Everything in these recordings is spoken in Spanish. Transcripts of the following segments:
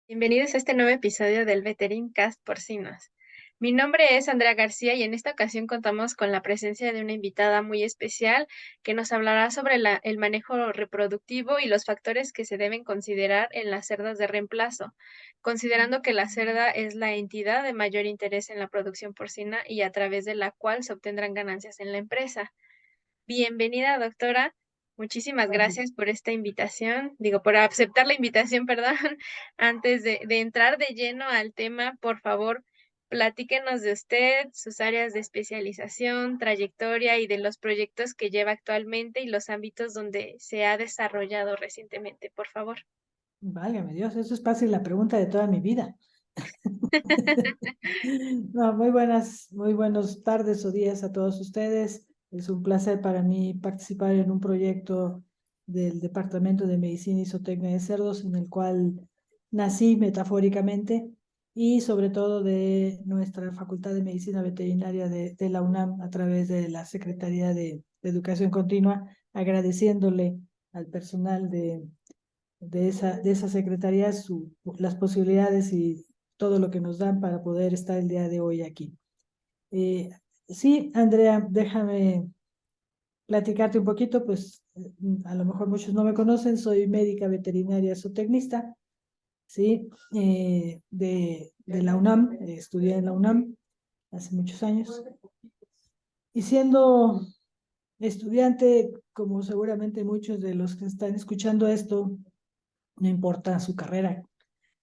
Bienvenidos a este nuevo episodio del Veterin Cast Porcinos. Mi nombre es Andrea García y en esta ocasión contamos con la presencia de una invitada muy especial que nos hablará sobre el manejo reproductivo y los factores que se deben considerar en las cerdas de reemplazo, considerando que la cerda es la entidad de mayor interés en la producción porcina y a través de la cual se obtendrán ganancias en la empresa. Bienvenida, doctora. Muchísimas gracias por esta invitación, por aceptar la invitación, perdón. Antes de entrar de lleno al tema, por favor, platíquenos de usted, sus áreas de especialización, trayectoria y de los proyectos que lleva actualmente y los ámbitos donde se ha desarrollado recientemente, por favor. Válgame Dios, eso es fácil la pregunta de toda mi vida. No, muy buenas tardes o días a todos ustedes. Es un placer para mí participar en un proyecto del Departamento de Medicina y Zootecnia de Cerdos, en el cual nací metafóricamente, y sobre todo de nuestra Facultad de Medicina Veterinaria de la UNAM a través de la Secretaría de Educación Continua, agradeciéndole al personal de esa secretaría las posibilidades y todo lo que nos dan para poder estar el día de hoy aquí. Eh, sí, Andrea, déjame platicarte un poquito, pues a lo mejor muchos no me conocen, soy médica veterinaria zootecnista, ¿sí? De la UNAM, estudié en la UNAM hace muchos años, y siendo estudiante, como seguramente muchos de los que están escuchando esto, no importa su carrera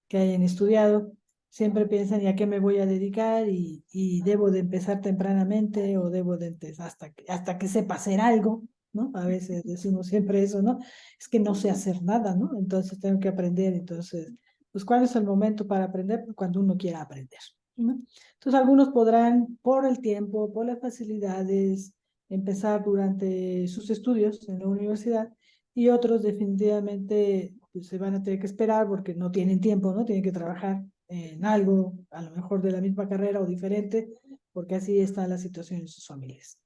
que hayan estudiado, siempre piensan, ¿y a qué me voy a dedicar? Y debo de empezar tempranamente o debo de empezar hasta que sepa hacer algo, ¿no? A veces decimos siempre eso, ¿no? Es que no sé hacer nada, ¿no? Entonces tengo que aprender. Entonces, pues, ¿cuál es el momento para aprender? Pues, cuando uno quiera aprender, ¿no? Entonces, algunos podrán, por el tiempo, por las facilidades, empezar durante sus estudios en la universidad, y otros definitivamente pues, se van a tener que esperar porque no tienen tiempo, ¿no? Tienen que trabajar en algo, a lo mejor de la misma carrera o diferente, porque así está la situación en sus familias.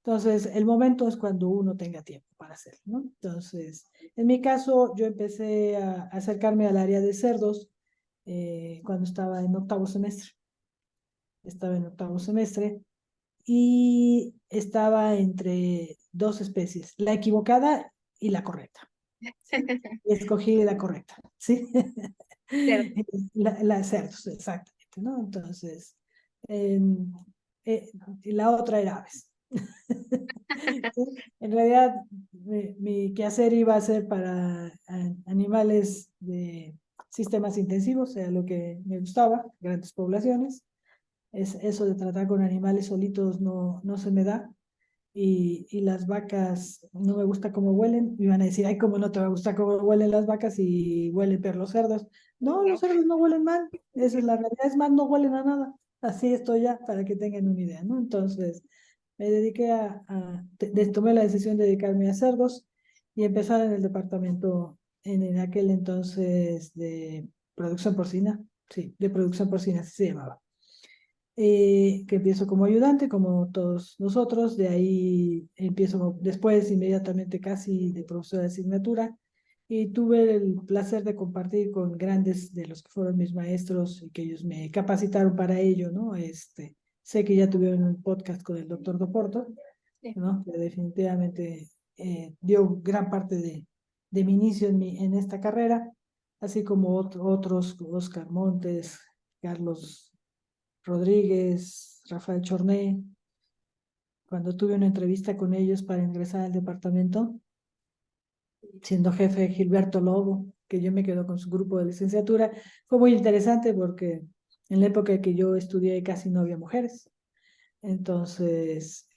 Entonces, el momento es cuando uno tenga tiempo para hacerlo, ¿no? Entonces, en mi caso, yo empecé a acercarme al área de cerdos cuando estaba en octavo semestre. Estaba en octavo semestre y estaba entre dos especies, la equivocada y la correcta. ¿Sí? Y escogí la correcta, ¿sí? Cierto. La cerdos, exactamente, ¿no? Entonces, em, y la otra era aves. ¿Sí? En realidad, mi quehacer iba a ser para animales de sistemas intensivos, era lo que me gustaba, grandes poblaciones. Eso de tratar con animales solitos no se me da. Y las vacas, no me gusta cómo huelen. Me van a decir, ay, ¿cómo no te va a gustar cómo huelen las vacas y huelen peor los cerdos? No, los cerdos no huelen mal. Esa es la realidad. Es más, no huelen a nada. Así estoy ya, para que tengan una idea, ¿no? Entonces, me dediqué tomé la decisión de dedicarme a cerdos y empezar en el departamento en aquel entonces de producción porcina. Sí, de producción porcina, así se llamaba. Que empiezo como ayudante, como todos nosotros. De ahí empiezo después, inmediatamente, casi de profesora de asignatura, y tuve el placer de compartir con grandes de los que fueron mis maestros y que ellos me capacitaron para ello, ¿no? Sé que ya tuvieron un podcast con el doctor Doporto, Sí. ¿no? Que definitivamente dio gran parte de mi inicio en esta carrera, así como otros, Oscar Montes, Carlos Rodríguez, Rafael Chorné. Cuando tuve una entrevista con ellos para ingresar al departamento, siendo jefe Gilberto Lobo, que yo me quedo con su grupo de licenciatura, fue muy interesante porque en la época que yo estudié casi no había mujeres. Entonces,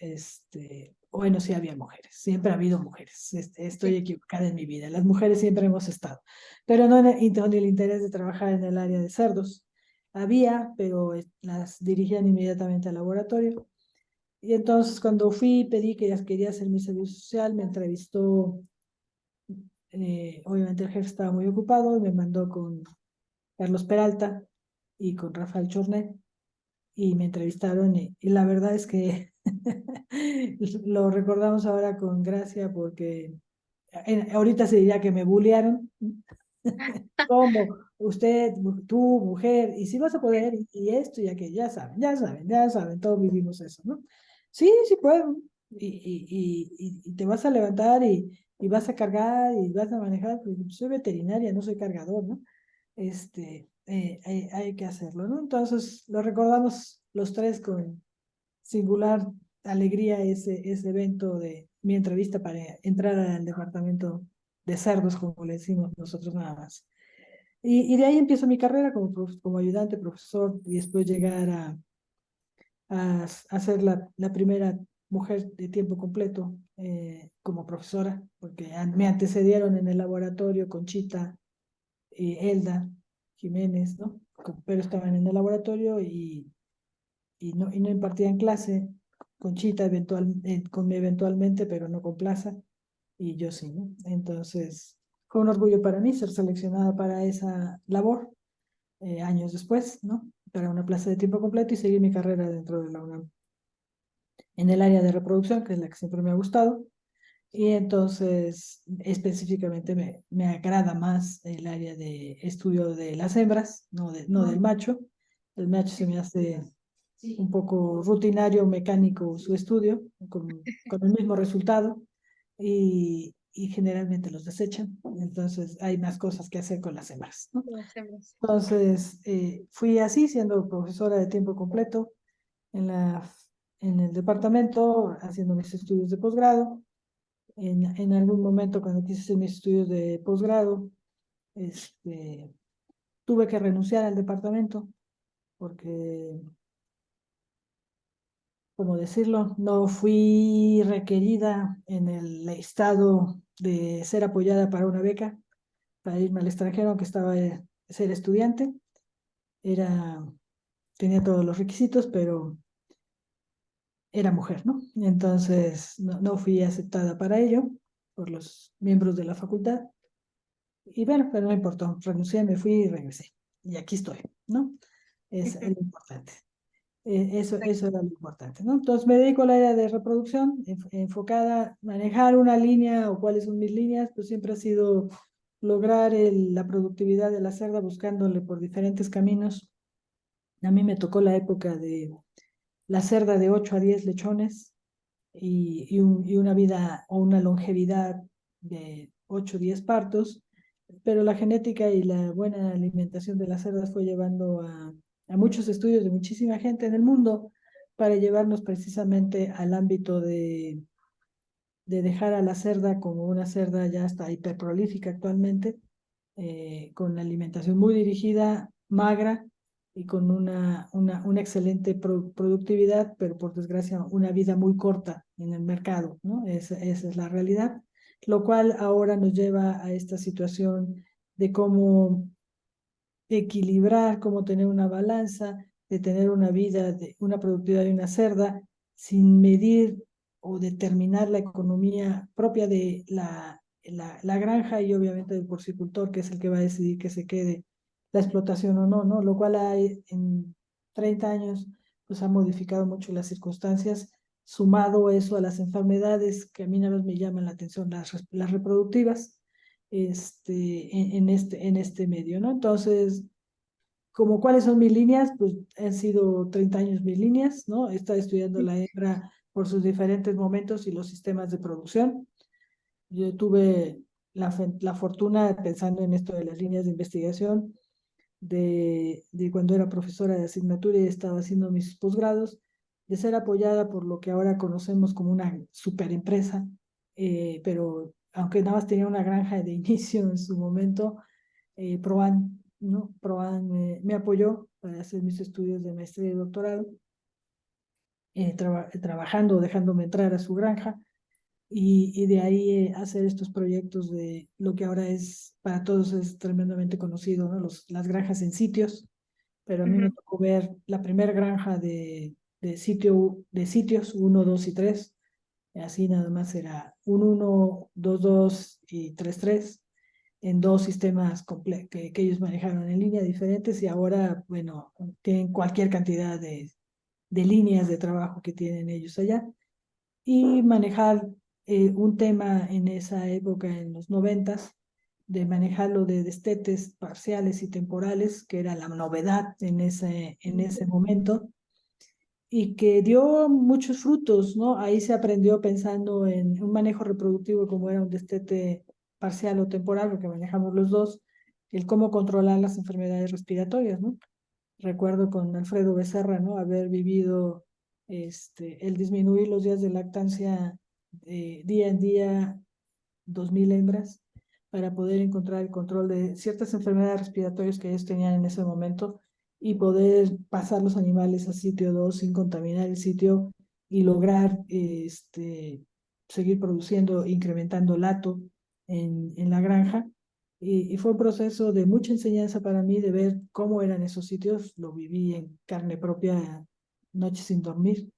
bueno, sí había mujeres, siempre ha habido mujeres. Estoy Sí. equivocada en mi vida. Las mujeres siempre hemos estado, pero no con el interés de trabajar en el área de cerdos. Había, pero las dirigían inmediatamente al laboratorio. Y entonces cuando fui, pedí que ya quería hacer mi servicio social, me entrevistó, obviamente el jefe estaba muy ocupado, y me mandó con Carlos Peralta y con Rafael Chornet, y me entrevistaron, y la verdad es que lo recordamos ahora con gracia porque ahorita se diría que me bullearon, ¿Cómo? Usted, tú, mujer, y si vas a poder, y esto y aquello, ya saben, ya saben, ya saben, todos vivimos eso, ¿no? Sí, sí puedo. Y te vas a levantar y vas a cargar y vas a manejar, pues, soy veterinaria, no soy cargador, ¿no? Hay que hacerlo, ¿no? Entonces, lo recordamos los tres con singular alegría ese evento de mi entrevista para entrar al departamento de cerdos, como le decimos nosotros nada más. Y de ahí empiezo mi carrera como ayudante, profesor, y después llegar a ser la primera mujer de tiempo completo como profesora, porque me antecedieron en el laboratorio Conchita y Elda Jiménez, ¿no? Pero estaban en el laboratorio y no impartían clase. Conchita eventualmente, pero no con plaza, y yo sí, ¿no? Entonces, fue un orgullo para mí ser seleccionada para esa labor años después, ¿no? Para una plaza de tiempo completo y seguir mi carrera dentro de la UNAM en el área de reproducción, que es la que siempre me ha gustado. Y entonces, específicamente me agrada más el área de estudio de las hembras, no del macho. El macho se me hace un poco rutinario, mecánico su estudio, con el mismo resultado, y generalmente los desechan. Entonces, hay más cosas que hacer con las hembras, ¿no? Lo hacemos. Entonces, fui así, siendo profesora de tiempo completo en en el departamento, haciendo mis estudios de posgrado. En algún momento, cuando quise hacer mis estudios de posgrado, este, tuve que renunciar al departamento porque, como decirlo, no fui requerida en el estado de ser apoyada para una beca para irme al extranjero, aunque estaba ser estudiante. Era, tenía todos los requisitos, pero era mujer, ¿no? Entonces no fui aceptada para ello por los miembros de la facultad. Y bueno, pero no importó, renuncié, me fui y regresé. Y aquí estoy, ¿no? Es lo importante. Eso era lo importante, ¿no? Entonces me dedico al área de reproducción, enfocada, manejar una línea o cuáles son mis líneas, pues siempre ha sido lograr la productividad de la cerda buscándole por diferentes caminos. A mí me tocó la época de la cerda de 8 a 10 lechones y una vida o una longevidad de 8 o 10 partos, pero la genética y la buena alimentación de las cerdas fue llevando a muchos estudios de muchísima gente en el mundo para llevarnos precisamente al ámbito de dejar a la cerda como una cerda ya está hiperprolífica actualmente, con la alimentación muy dirigida, magra y con una excelente productividad, pero por desgracia una vida muy corta en el mercado, ¿no? Esa es la realidad, lo cual ahora nos lleva a esta situación de cómo equilibrar, cómo tener una balanza, de tener una vida, una productividad de una cerda, sin medir o determinar la economía propia de la granja y obviamente del porcicultor, que es el que va a decidir que se quede la explotación o no, ¿no? Lo cual hay en 30 años, pues ha modificado mucho las circunstancias, sumado eso a las enfermedades que a mí nada más me llaman la atención, las reproductivas, en este medio, ¿no? Entonces, como cuáles son mis líneas, pues han sido 30 años mis líneas, ¿no? He estado estudiando la hembra por sus diferentes momentos y los sistemas de producción. Yo tuve la fortuna, pensando en esto de las líneas de investigación, de cuando era profesora de asignatura y estaba haciendo mis posgrados, de ser apoyada por lo que ahora conocemos como una superempresa, pero aunque nada más tenía una granja de inicio en su momento, Proan, ¿no? Proan me apoyó para hacer mis estudios de maestría y doctorado, trabajando, dejándome entrar a su granja y de ahí hacer estos proyectos de lo que ahora es, para todos es tremendamente conocido, ¿no? Las granjas en sitios, pero a mí me Ujú. tocó ver la primera granja de sitios uno 2 y 3. Así nada más era un uno 2 2 y 3 3 en dos sistemas que ellos manejaron en línea diferentes y ahora, bueno, tienen cualquier cantidad de líneas de trabajo que tienen ellos allá. Y manejar un tema en esa época, en los 90, de manejarlo de destetes parciales y temporales, que era la novedad en ese momento, y que dio muchos frutos, ¿no? Ahí se aprendió pensando en un manejo reproductivo como era un destete parcial o temporal, porque manejamos los dos, el cómo controlar las enfermedades respiratorias, ¿no? Recuerdo con Alfredo Becerra, ¿no? Haber vivido el disminuir los días de lactancia día en día, 2000 hembras, para poder encontrar el control de ciertas enfermedades respiratorias que ellos tenían en ese momento y poder pasar los animales a sitio 2 sin contaminar el sitio y lograr seguir produciendo, incrementando el hato en la granja. Y fue un proceso de mucha enseñanza para mí de ver cómo eran esos sitios. Lo viví en carne propia, noches sin dormir,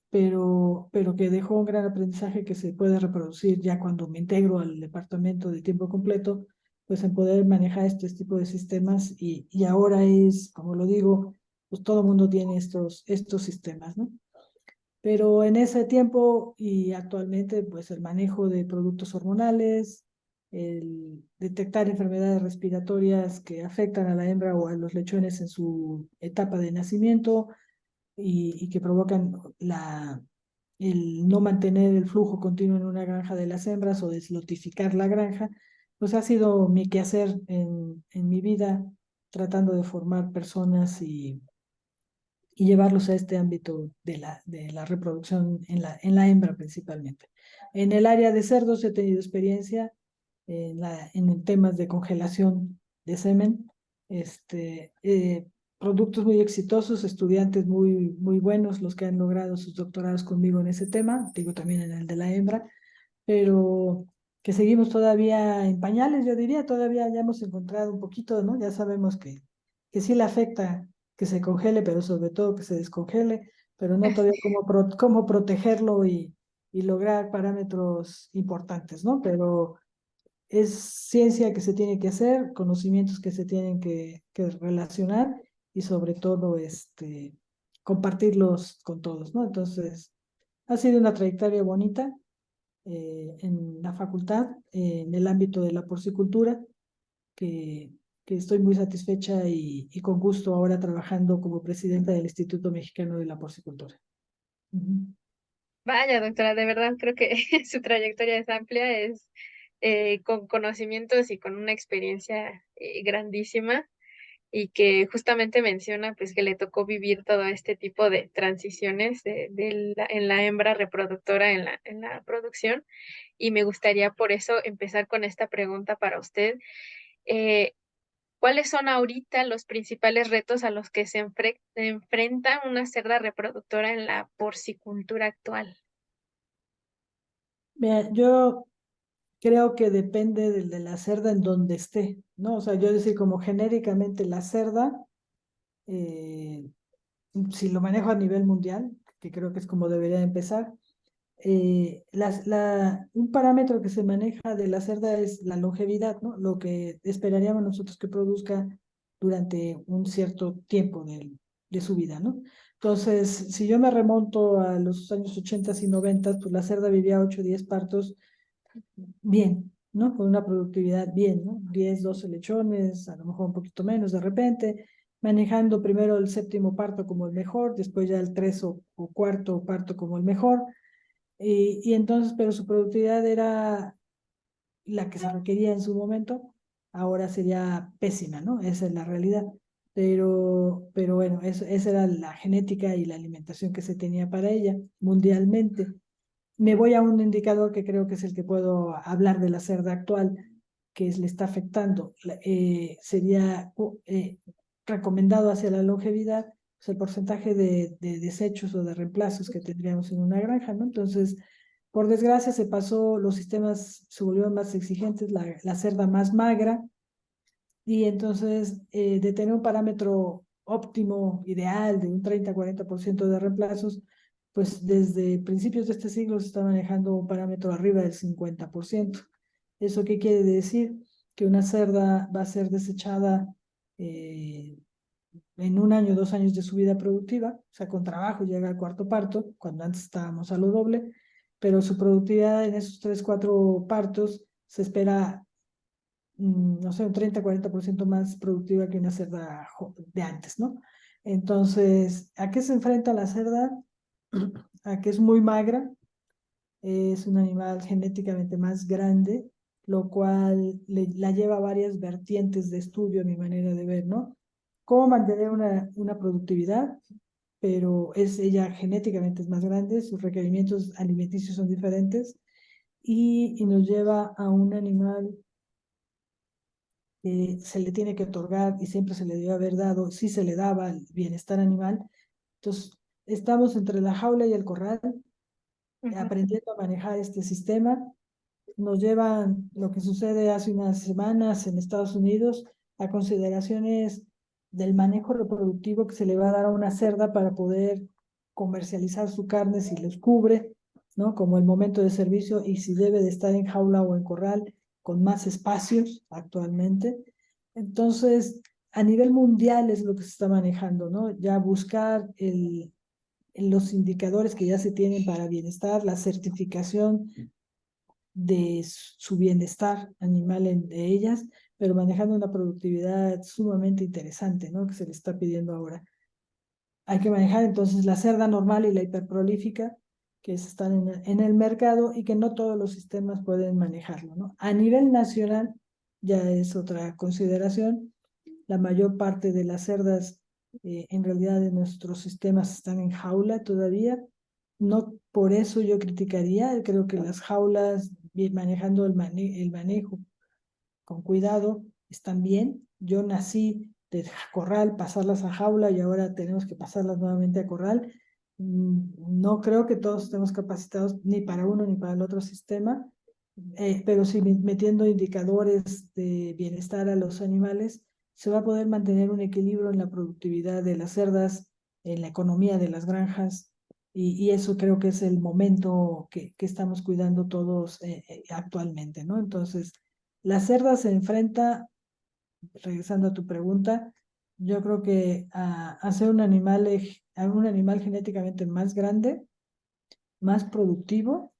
pero que dejó un gran aprendizaje que se puede reproducir ya cuando me integro al departamento de tiempo completo, pues en poder manejar este tipo de sistemas y ahora es, como lo digo, pues todo el mundo tiene estos sistemas, ¿no? Pero en ese tiempo y actualmente, pues el manejo de productos hormonales, el detectar enfermedades respiratorias que afectan a la hembra o a los lechones en su etapa de nacimiento, y que provocan el no mantener el flujo continuo en una granja de las hembras o deslotificar la granja, pues ha sido mi quehacer en mi vida, tratando de formar personas y llevarlos a este ámbito de la reproducción en la hembra principalmente. En el área de cerdos he tenido experiencia en temas de congelación de semen, este, eh, productos muy exitosos, estudiantes muy buenos los que han logrado sus doctorados conmigo en ese tema, digo también en el de la hembra, pero que seguimos todavía en pañales, yo diría, todavía ya hemos encontrado un poquito, ¿no? Ya sabemos que sí le afecta que se congele, pero sobre todo que se descongele, pero no todavía cómo protegerlo y lograr parámetros importantes, ¿no? Pero es ciencia que se tiene que hacer, conocimientos que se tienen que relacionar y sobre todo compartirlos con todos, ¿no? Entonces, ha sido una trayectoria bonita en la facultad, en el ámbito de la porcicultura, que, que estoy muy satisfecha y con gusto ahora trabajando como presidenta del Instituto Mexicano de la Porcicultura. Ujú. Vaya, doctora, de verdad creo que su trayectoria es amplia, es con conocimientos y con una experiencia grandísima y que justamente menciona pues que le tocó vivir todo este tipo de transiciones en la hembra reproductora en la producción y me gustaría por eso empezar con esta pregunta para usted. Eh, ¿Cuáles son ahorita los principales retos a los que se enfrenta una cerda reproductora en la porcicultura actual? Mira, yo creo que depende de la cerda en donde esté, ¿no? O sea, yo decir como genéricamente la cerda, eh, si lo manejo a nivel mundial, que creo que es como debería empezar, un parámetro que se maneja de la cerda es la longevidad, ¿no? Lo que esperaríamos nosotros que produzca durante un cierto tiempo de su vida, ¿no? Entonces, si yo me remonto a los años 80 y 90, pues la cerda vivía 8 o 10 partos bien, ¿no? Con una productividad bien, ¿no? 10, 12 lechones, a lo mejor un poquito menos de repente, manejando primero el séptimo parto como el mejor, después ya el tres o cuarto parto como el mejor, y entonces, pero su productividad era la que se requería en su momento, ahora sería pésima, ¿no? Esa es la realidad. Pero bueno, esa era la genética y la alimentación que se tenía para ella mundialmente. Me voy a un indicador que creo que es el que puedo hablar de la cerda actual, que le está afectando. Sería recomendado hacia la longevidad, pues el porcentaje de desechos o de reemplazos que tendríamos en una granja, ¿no? Entonces, por desgracia, se pasó, los sistemas se volvieron más exigentes, la cerda más magra, y entonces de tener un parámetro óptimo, ideal, de un 30-40% de reemplazos, pues desde principios de este siglo se está manejando un parámetro arriba del 50%. ¿Eso qué quiere decir? Que una cerda va a ser desechada eh, en un año, 2 años de su vida productiva, o sea, con trabajo llega al cuarto parto, cuando antes estábamos a lo doble, pero su productividad en esos 3, 4 partos se espera, no sé, un 30-40% más productiva que una cerda de antes, ¿no? Entonces, ¿a qué se enfrenta la cerda? A que es muy magra, es un animal genéticamente más grande, lo cual la lleva a varias vertientes de estudio, a mi manera de ver, ¿no? Cómo mantener una productividad, pero ella genéticamente es más grande, sus requerimientos alimenticios son diferentes y nos lleva a un animal que se le tiene que otorgar y siempre se le debe haber dado, sí se le daba el bienestar animal. Entonces, estamos entre la jaula y el corral, Ujú, aprendiendo a manejar este sistema. Nos llevan lo que sucede hace unas semanas en Estados Unidos a consideraciones del manejo reproductivo que se le va a dar a una cerda para poder comercializar su carne si los cubre, ¿no? Como el momento de servicio y si debe de estar en jaula o en corral con más espacios actualmente. Entonces, a nivel mundial es lo que se está manejando, ¿no? Ya buscar los indicadores que ya se tienen para bienestar, la certificación de su bienestar animal de ellas, pero manejando una productividad sumamente interesante, ¿no? Que se le está pidiendo ahora. Hay que manejar entonces la cerda normal y la hiperprolífica, que están en el mercado y que no todos los sistemas pueden manejarlo, ¿no? A nivel nacional ya es otra consideración. La mayor parte de las cerdas en realidad de nuestros sistemas están en jaula todavía. No por eso yo criticaría, creo que las jaulas, manejando el manejo con cuidado, están bien. Yo nací de corral, pasarlas a jaula y ahora tenemos que pasarlas nuevamente a corral. No creo que todos estemos capacitados ni para uno ni para el otro sistema, pero sí metiendo indicadores de bienestar a los animales, se va a poder mantener un equilibrio en la productividad de las cerdas, en la economía de las granjas, y eso creo que es el momento que estamos cuidando todos actualmente, ¿no? Entonces, la cerda se enfrenta, regresando a tu pregunta, yo creo que a ser a un animal genéticamente más grande, más productivo,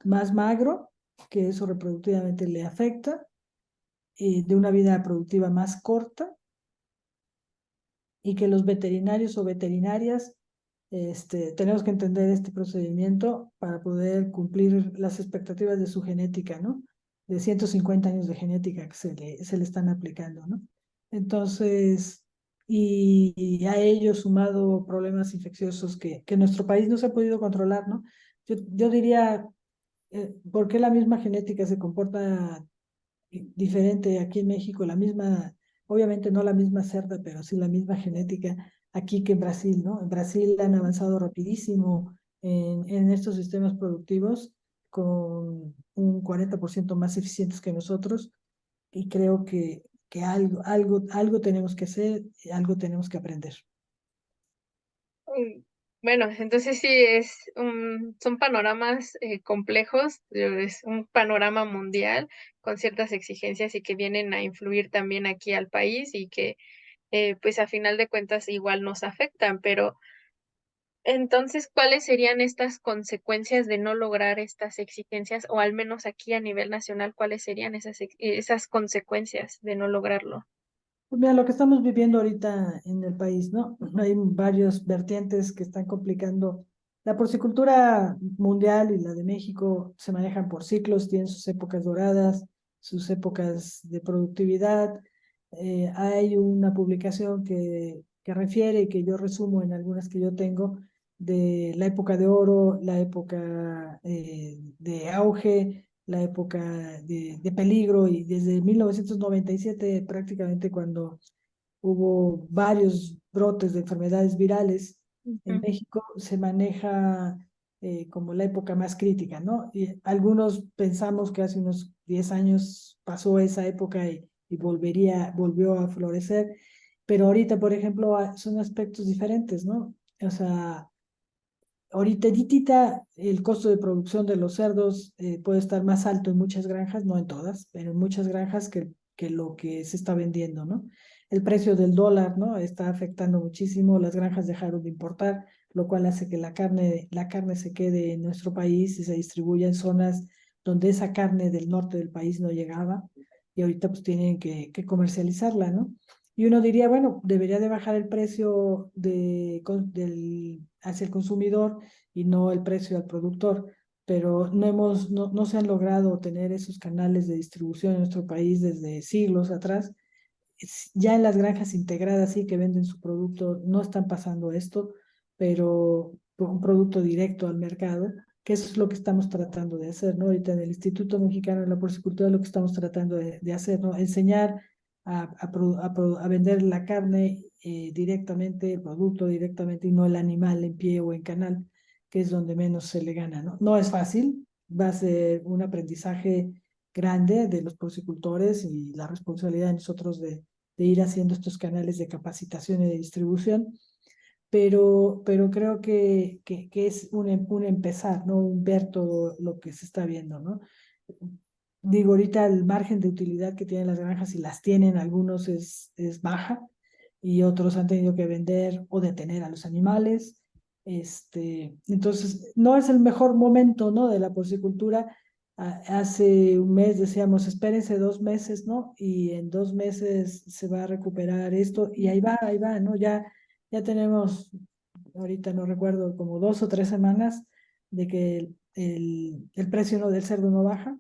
más magro, que eso reproductivamente le afecta, de una vida productiva más corta y que los veterinarios o veterinarias tenemos que entender este procedimiento para poder cumplir las expectativas de su genética, ¿no? De 150 años de genética que se le están aplicando, ¿no? Entonces, y a ello sumado problemas infecciosos que nuestro país no se ha podido controlar, ¿no? Yo diría, ¿por qué la misma genética se comporta diferente aquí en México? La misma, obviamente no la misma cerda, pero sí la misma genética aquí que en Brasil, ¿no? En Brasil han avanzado rapidísimo en estos sistemas productivos con un 40% más eficientes que nosotros y creo que algo tenemos que hacer, algo tenemos que aprender. mm, bueno, entonces sí son panoramas, complejos, es un panorama mundial con ciertas exigencias y que vienen a influir también aquí al país y que, pues, a final de cuentas igual nos afectan, pero entonces, ¿cuáles serían estas consecuencias de no lograr estas exigencias? O al menos aquí a nivel nacional, ¿cuáles serían esas consecuencias de no lograrlo? Pues mira, lo que estamos viviendo ahorita en el país, ¿no? Hay varios vertientes que están complicando. La porcicultura mundial y la de México se manejan por ciclos, tienen sus épocas doradas, sus épocas de productividad. Hay una publicación que refiere, que yo resumo en algunas que yo tengo, de la época de oro, la época de auge, la época de peligro y desde 1997 prácticamente cuando hubo varios brotes de enfermedades virales en Ujú. México se maneja como la época más crítica, ¿no? Y algunos pensamos que hace unos 10 años pasó esa época y volvió a florecer, pero ahorita, por ejemplo, son aspectos diferentes, ¿no? O sea, ahorita el costo de producción de los cerdos puede estar más alto en muchas granjas, no en todas, pero en muchas granjas que lo que se está vendiendo, ¿no? El precio del dólar, ¿no? Está afectando muchísimo, las granjas dejaron de importar, lo cual hace que la carne se quede en nuestro país y se distribuya en zonas donde esa carne del norte del país no llegaba y ahorita pues tienen que comercializarla, ¿no? Y uno diría, bueno, debería de bajar el precio hacia el consumidor y no el precio al productor, pero no se han logrado tener esos canales de distribución en nuestro país desde siglos atrás. Ya en las granjas integradas sí que venden su producto, no están pasando esto, pero por un producto directo al mercado, que eso es lo que estamos tratando de hacer, ¿no? Ahorita en el Instituto Mexicano de la Porcicultura lo que estamos tratando de hacer, ¿no? Enseñar a vender la carne directamente, el producto directamente y no el animal en pie o en canal, que es donde menos se le gana, ¿no? No es fácil, va a ser un aprendizaje grande de los porcicultores y la responsabilidad de nosotros de ir haciendo estos canales de capacitación y de distribución, pero creo que es un empezar, ¿no? Un ver todo lo que se está viendo, ¿no? Digo, ahorita el margen de utilidad que tienen las granjas, y las tienen algunos, es baja, y otros han tenido que vender o detener a los animales. Entonces, no es el mejor momento, ¿no? De la porcicultura. Hace un mes decíamos, espérense 2 meses, ¿no? Y en 2 meses se va a recuperar esto, y ahí va, ¿no? Ya tenemos, ahorita no recuerdo, como 2 o 3 semanas de que el precio, ¿no?, del cerdo no baja,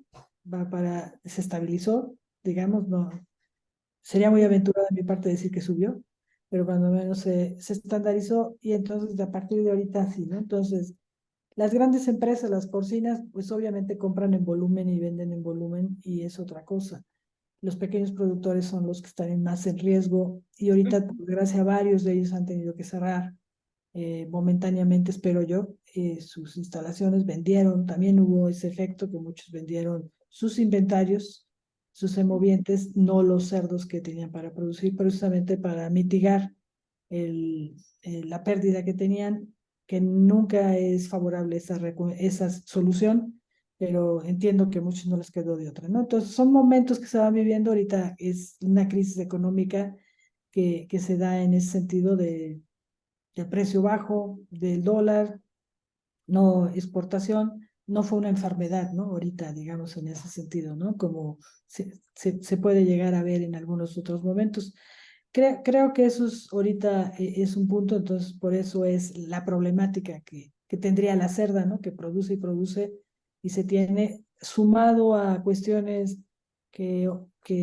se estabilizó, digamos, no, sería muy aventurado de mi parte decir que subió, pero cuando menos se estandarizó, y entonces a partir de ahorita sí, ¿no? Entonces, las grandes empresas, las porcinas, pues obviamente compran en volumen y venden en volumen, y es otra cosa. Los pequeños productores son los que están más en riesgo, y ahorita, por desgracia, varios de ellos han tenido que cerrar momentáneamente, espero yo, sus instalaciones. Vendieron, también hubo ese efecto que muchos vendieron sus inventarios, sus semovientes, no los cerdos que tenían para producir, precisamente para mitigar la pérdida que tenían, que nunca es favorable esa solución, pero entiendo que a muchos no les quedó de otra, ¿no? Entonces, son momentos que se van viviendo ahorita. Es una crisis económica que se da en ese sentido del precio bajo del dólar, no exportación, no fue una enfermedad, ¿no? Ahorita, digamos, en ese sentido, ¿no? Como se puede llegar a ver en algunos otros momentos. Creo que eso es ahorita es un punto. Entonces por eso es la problemática que tendría la cerda, ¿no? Que produce y produce, y se tiene sumado a cuestiones que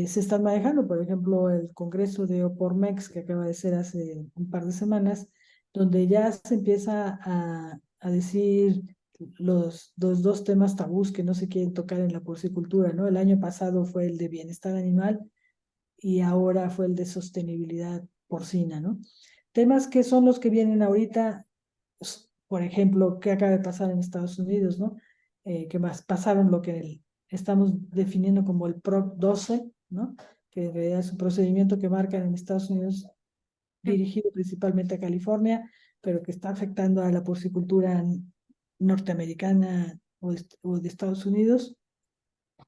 se están manejando, por ejemplo, el Congreso de Opormex que acaba de ser hace un par de semanas, donde ya se empieza a decir los dos temas tabús que no se quieren tocar en la porcicultura, ¿no? El año pasado fue el de bienestar animal, y ahora fue el de sostenibilidad porcina, ¿no? Temas que son los que vienen ahorita, pues, por ejemplo, qué acaba de pasar en Estados Unidos, ¿no? Que más pasaron lo que estamos definiendo como el PROC 12, ¿no? Que en realidad es un procedimiento que marcan en Estados Unidos, dirigido principalmente a California, pero que está afectando a la porcicultura norteamericana o de Estados Unidos.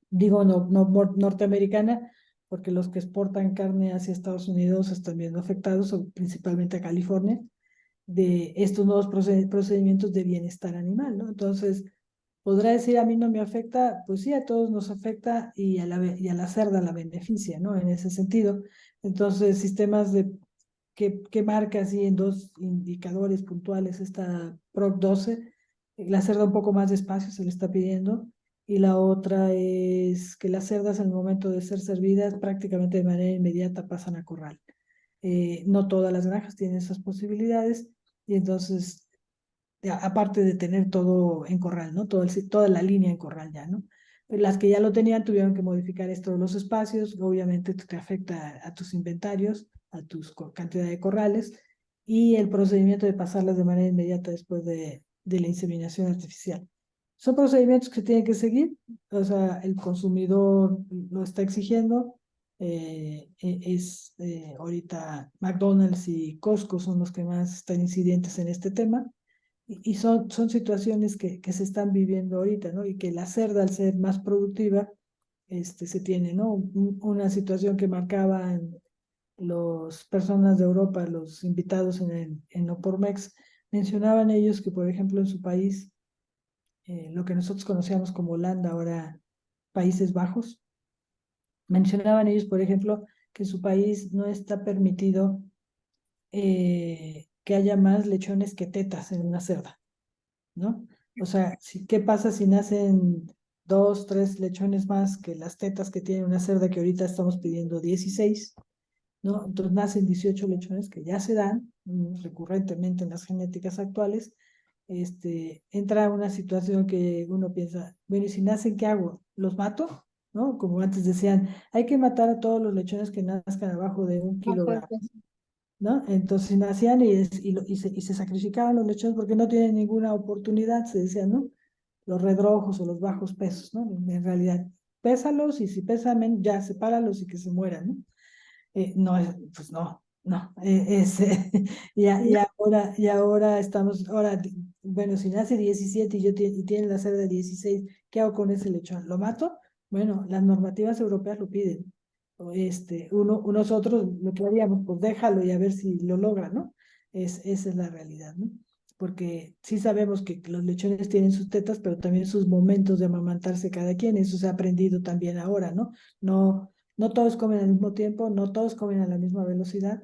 Digo no norteamericana, porque los que exportan carne hacia Estados Unidos están viendo afectados, o principalmente a California, de estos nuevos procedimientos de bienestar animal, ¿no? Entonces, podrá decir, a mí no me afecta. Pues sí, a todos nos afecta, y a la cerda la beneficia, ¿no? En ese sentido. Entonces, sistemas que marca así en dos indicadores puntuales esta PROC 12, la cerda un poco más despacio se le está pidiendo, y la otra es que las cerdas, en el momento de ser servidas, prácticamente de manera inmediata pasan a corral. No todas las granjas tienen esas posibilidades, y entonces, aparte de tener todo en corral, ¿no? Toda la línea en corral ya, ¿no? Pero las que ya lo tenían tuvieron que modificar esto de los espacios. Obviamente esto te afecta a tus inventarios, a tu cantidad de corrales, y el procedimiento de pasarlas de manera inmediata después de la inseminación artificial. Son procedimientos que tienen que seguir, o sea, el consumidor lo está exigiendo. Ahorita McDonald's y Costco son los que más están incidentes en este tema, y son situaciones que se están viviendo ahorita, ¿no? Y que la cerda, al ser más productiva, se tiene, ¿no? Una situación que marcaban las personas de Europa, los invitados en Opormex, mencionaban ellos que, por ejemplo, en su país, lo que nosotros conocíamos como Holanda, ahora Países Bajos. Mencionaban ellos, por ejemplo, que en su país no está permitido que haya más lechones que tetas en una cerda, ¿no? O sea, ¿qué pasa si nacen dos, tres lechones más que las tetas que tiene una cerda que ahorita estamos pidiendo 16? ¿No? Entonces nacen 18 lechones que ya se dan recurrentemente en las genéticas actuales. Entra una situación que uno piensa, bueno, ¿y si nacen qué hago? ¿Los mato? ¿No? Como antes decían, hay que matar a todos los lechones que nazcan abajo de un No, pues, kilogramo, ¿no? Entonces nacían y se sacrificaban los lechones porque no tienen ninguna oportunidad, se decía, ¿no? Los redrojos o los bajos pesos, ¿no? En realidad, pésalos y si pesan, ya sepáralos y que se mueran, ¿no? No, pues no, no, y ahora estamos, bueno, si nace 17 y tiene la cerda de 16, ¿qué hago con ese lechón? ¿Lo mato? Bueno, las normativas europeas lo piden. Nosotros lo que haríamos, pues déjalo y a ver si lo logra, ¿no? Esa es la realidad, ¿no? Porque sí sabemos que los lechones tienen sus tetas, pero también sus momentos de amamantarse cada quien, eso se ha aprendido también ahora, ¿no? No todos comen al mismo tiempo, no todos comen a la misma velocidad.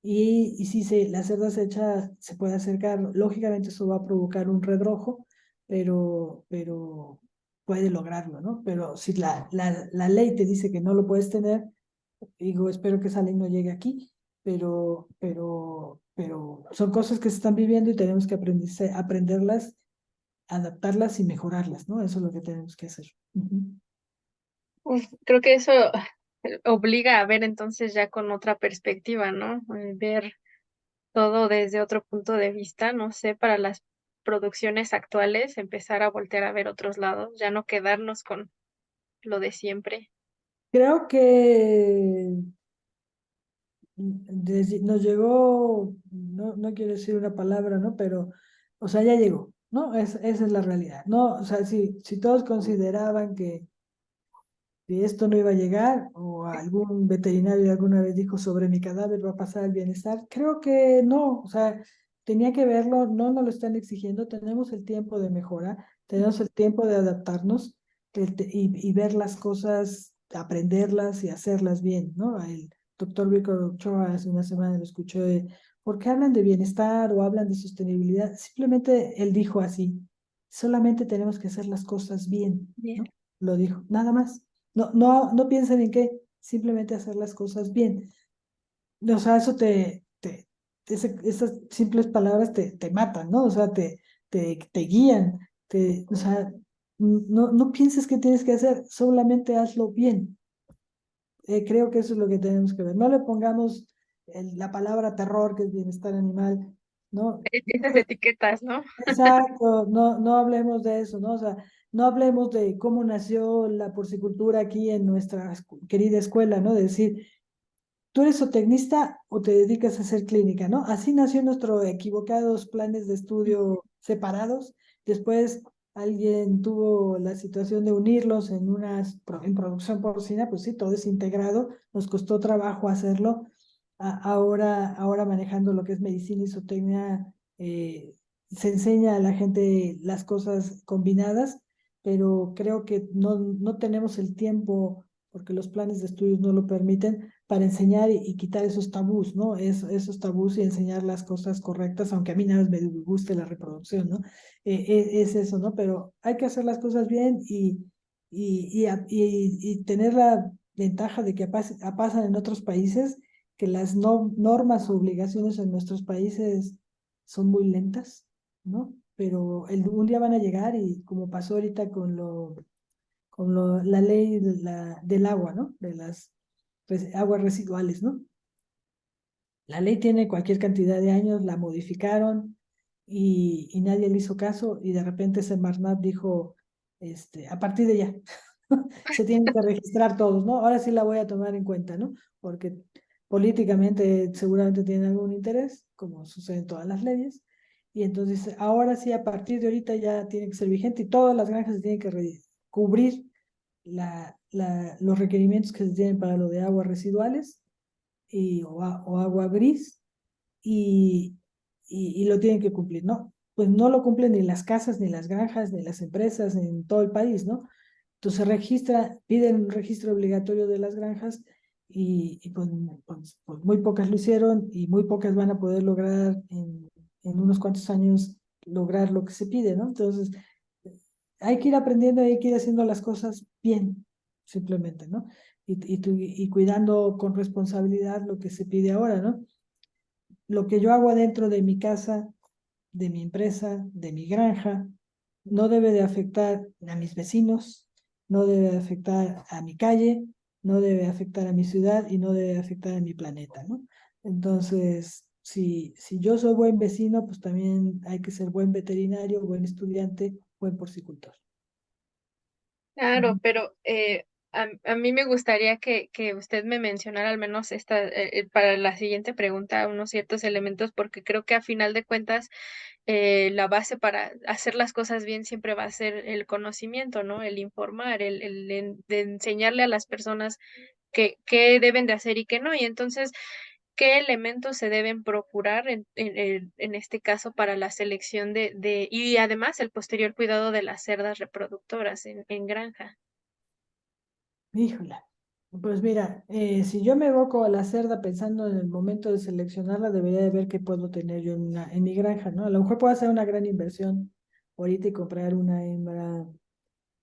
Y si la cerda se echa, se puede acercar. Lógicamente eso va a provocar un redrojo, pero puede lograrlo, ¿no? Pero si la ley te dice que no lo puedes tener, digo, espero que esa ley no llegue aquí, pero son cosas que se están viviendo y tenemos que aprenderlas, adaptarlas y mejorarlas, ¿no? Eso es lo que tenemos que hacer. Ujú. creo que eso obliga a ver entonces ya con otra perspectiva, ¿no? Ver todo desde otro punto de vista, no sé, para las producciones actuales, empezar a voltear a ver otros lados, ya no quedarnos con lo de siempre. Creo que nos llegó, no quiero decir una palabra, ¿no? Pero, o sea, ya llegó, ¿no? Esa es la realidad, ¿no? O sea, si todos consideraban que esto no iba a llegar, o algún veterinario alguna vez dijo sobre mi cadáver va a pasar el bienestar, creo que no, o sea, tenía que verlo, no nos lo están exigiendo, tenemos el tiempo de mejora, tenemos el tiempo de adaptarnos y ver las cosas, aprenderlas y hacerlas bien, ¿no? El doctor Víctor Ochoa hace una semana lo escuché ¿por qué hablan de bienestar o hablan de sostenibilidad? Simplemente él dijo así, solamente tenemos que hacer las cosas bien, Bien. ¿no? Lo dijo, nada más. No piensen en qué, simplemente hacer las cosas bien. O sea, eso esas simples palabras te matan, ¿no? O sea, te guían, o sea, no pienses qué tienes que hacer, solamente hazlo bien. Creo que eso es lo que tenemos que ver. No le pongamos la palabra terror, que es bienestar animal, ¿no? Esas etiquetas, ¿no? Exacto, no hablemos de eso, ¿no? O sea, no hablemos de cómo nació la porcicultura aquí en nuestra querida escuela, ¿no? De decir, ¿tú eres zootecnista o te dedicas a hacer clínica, ¿no? Así nació nuestros equivocados planes de estudio separados. Después alguien tuvo la situación de unirlos en producción porcina, pues sí, todo es integrado, nos costó trabajo hacerlo. Ahora manejando lo que es medicina y zootecnia, se enseña a la gente las cosas combinadas, pero creo que no tenemos el tiempo, porque los planes de estudios no lo permiten, para enseñar y quitar esos tabús, ¿no? Esos tabús y enseñar las cosas correctas, aunque a mí nada más me guste la reproducción, ¿no? Es eso, ¿no? Pero hay que hacer las cosas bien y tener la ventaja de que pasan en otros países, que las normas o obligaciones en nuestros países son muy lentas, ¿no? Pero un día van a llegar y como pasó ahorita la ley del agua, ¿no? De las aguas residuales, ¿no? La ley tiene cualquier cantidad de años, la modificaron y nadie le hizo caso y de repente Semarnat dijo, a partir de ya, se tienen que registrar todos, ¿no? Ahora sí la voy a tomar en cuenta, ¿no? Porque políticamente seguramente tienen algún interés, como sucede en todas las leyes, y entonces ahora sí, a partir de ahorita ya tiene que ser vigente y todas las granjas se tienen que cubrir los requerimientos que se tienen para lo de aguas residuales o agua gris y lo tienen que cumplir, ¿no? pues no lo cumplen ni las casas, ni las granjas, ni las empresas en todo el país, ¿no? Entonces piden un registro obligatorio de las granjas y pues muy pocas lo hicieron y muy pocas van a poder lograr en unos cuantos años lograr lo que se pide, ¿no? Entonces, hay que ir aprendiendo, hay que ir haciendo las cosas bien, simplemente, ¿no? Y cuidando con responsabilidad lo que se pide ahora, ¿no? Lo que yo hago adentro de mi casa, de mi empresa, de mi granja, no debe de afectar a mis vecinos, no debe de afectar a mi calle, no debe afectar a mi ciudad y no debe afectar a mi planeta, ¿no? Entonces, si yo soy buen vecino, pues también hay que ser buen veterinario, buen estudiante, buen porcicultor. Claro, Ujú. pero a mí me gustaría que usted me mencionara al menos para la siguiente pregunta unos ciertos elementos, porque creo que a final de cuentas la base para hacer las cosas bien siempre va a ser el conocimiento, ¿no? El informar, de enseñarle a las personas qué deben de hacer y qué no. Y entonces, ¿qué elementos se deben procurar en este caso para la selección y además el posterior cuidado de las cerdas reproductoras en granja? Híjola. Pues mira, si yo me evoco a la cerda pensando en el momento de seleccionarla, debería de ver qué puedo tener yo en mi granja, ¿no? A lo mejor puedo hacer una gran inversión ahorita y comprar una hembra,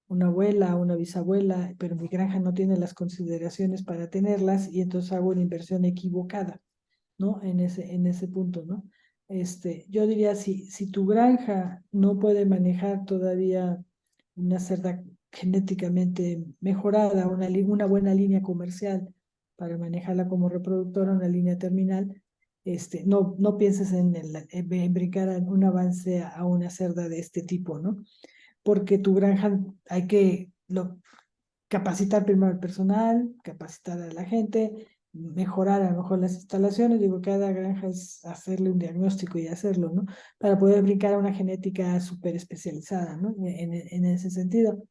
una abuela, una bisabuela, pero mi granja no tiene las consideraciones para tenerlas y entonces hago una inversión equivocada, ¿no? En ese punto, ¿no? Yo diría, si tu granja no puede manejar todavía una cerda genéticamente mejorada, una buena línea comercial para manejarla como reproductora, una línea terminal, no pienses en brincar en un avance a una cerda de este tipo, ¿no? Porque tu granja hay que capacitar primero al personal, capacitar a la gente, mejorar a lo mejor las instalaciones. Digo, cada granja es hacerle un diagnóstico y hacerlo, ¿no? Para poder brincar a una genética súper especializada, ¿no? En ese sentido.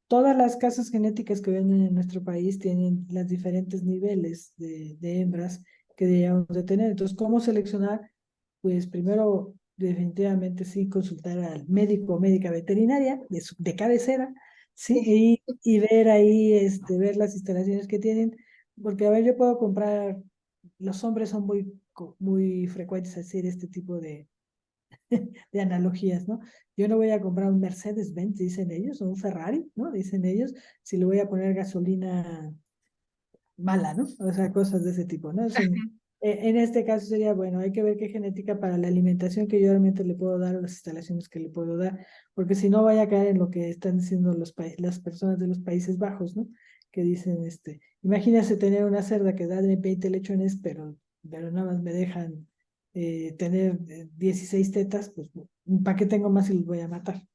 Todas las casas genéticas que venden en nuestro país tienen los diferentes niveles de hembras que debemos de tener. Entonces, ¿cómo seleccionar? Pues primero, definitivamente sí, consultar al médico o médica veterinaria de cabecera, ¿sí? Y ver ahí, ver las instalaciones que tienen, porque a ver, yo puedo comprar, los hombres son muy frecuentes hacer este tipo de analogías, ¿no? Yo no voy a comprar un Mercedes-Benz, dicen ellos, o un Ferrari, ¿no? Dicen ellos, si le voy a poner gasolina mala, ¿no? O sea, cosas de ese tipo, ¿no? En este caso sería, bueno, hay que ver qué genética para la alimentación que yo realmente le puedo dar o las instalaciones que le puedo dar, porque si no vaya a caer en lo que están diciendo las personas de los Países Bajos, ¿no? Que dicen, imagínese tener una cerda que da de 20 lechones, pero nada más me dejan tener 16 tetas, pues, ¿para qué tengo más si los voy a matar?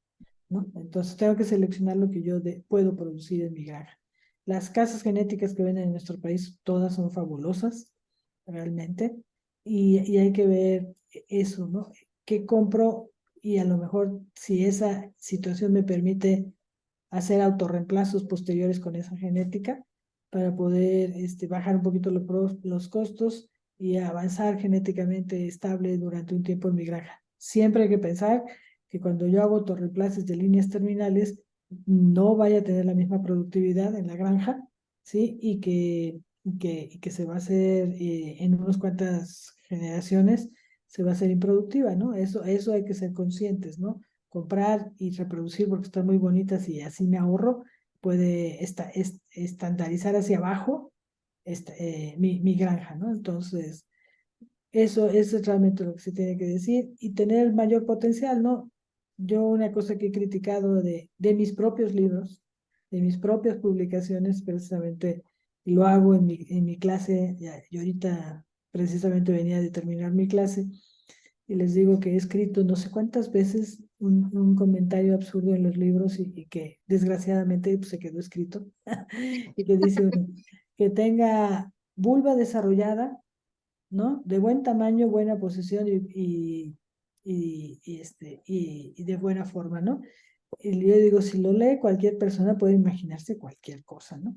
¿No? Entonces tengo que seleccionar lo que yo puedo producir en mi granja. Las casas genéticas que venden en nuestro país, todas son fabulosas, realmente, y hay que ver eso, ¿no? ¿Qué compro? Y a lo mejor si esa situación me permite hacer autorreemplazos posteriores con esa genética para poder bajar un poquito los costos y avanzar genéticamente estable durante un tiempo en mi granja. Siempre hay que pensar que cuando yo hago autorreemplaces de líneas terminales, no vaya a tener la misma productividad en la granja, ¿sí? Y que se va a hacer en unas cuantas generaciones, se va a hacer improductiva, ¿no? Eso hay que ser conscientes, ¿no? Comprar y reproducir porque están muy bonitas y así me ahorro, puede estandarizar hacia abajo mi granja, ¿no? Entonces, eso es realmente lo que se tiene que decir y tener el mayor potencial, ¿no? Yo una cosa que he criticado de mis propios libros, de mis propias publicaciones, precisamente lo hago en mi clase, y ahorita precisamente venía de terminar mi clase, y les digo que he escrito no sé cuántas veces un comentario absurdo en los libros y que desgraciadamente pues, se quedó escrito, y que dice uno, que tenga vulva desarrollada, ¿no? De buen tamaño, buena posición y de buena forma, ¿no? Y yo digo, si lo lee cualquier persona puede imaginarse cualquier cosa, ¿no?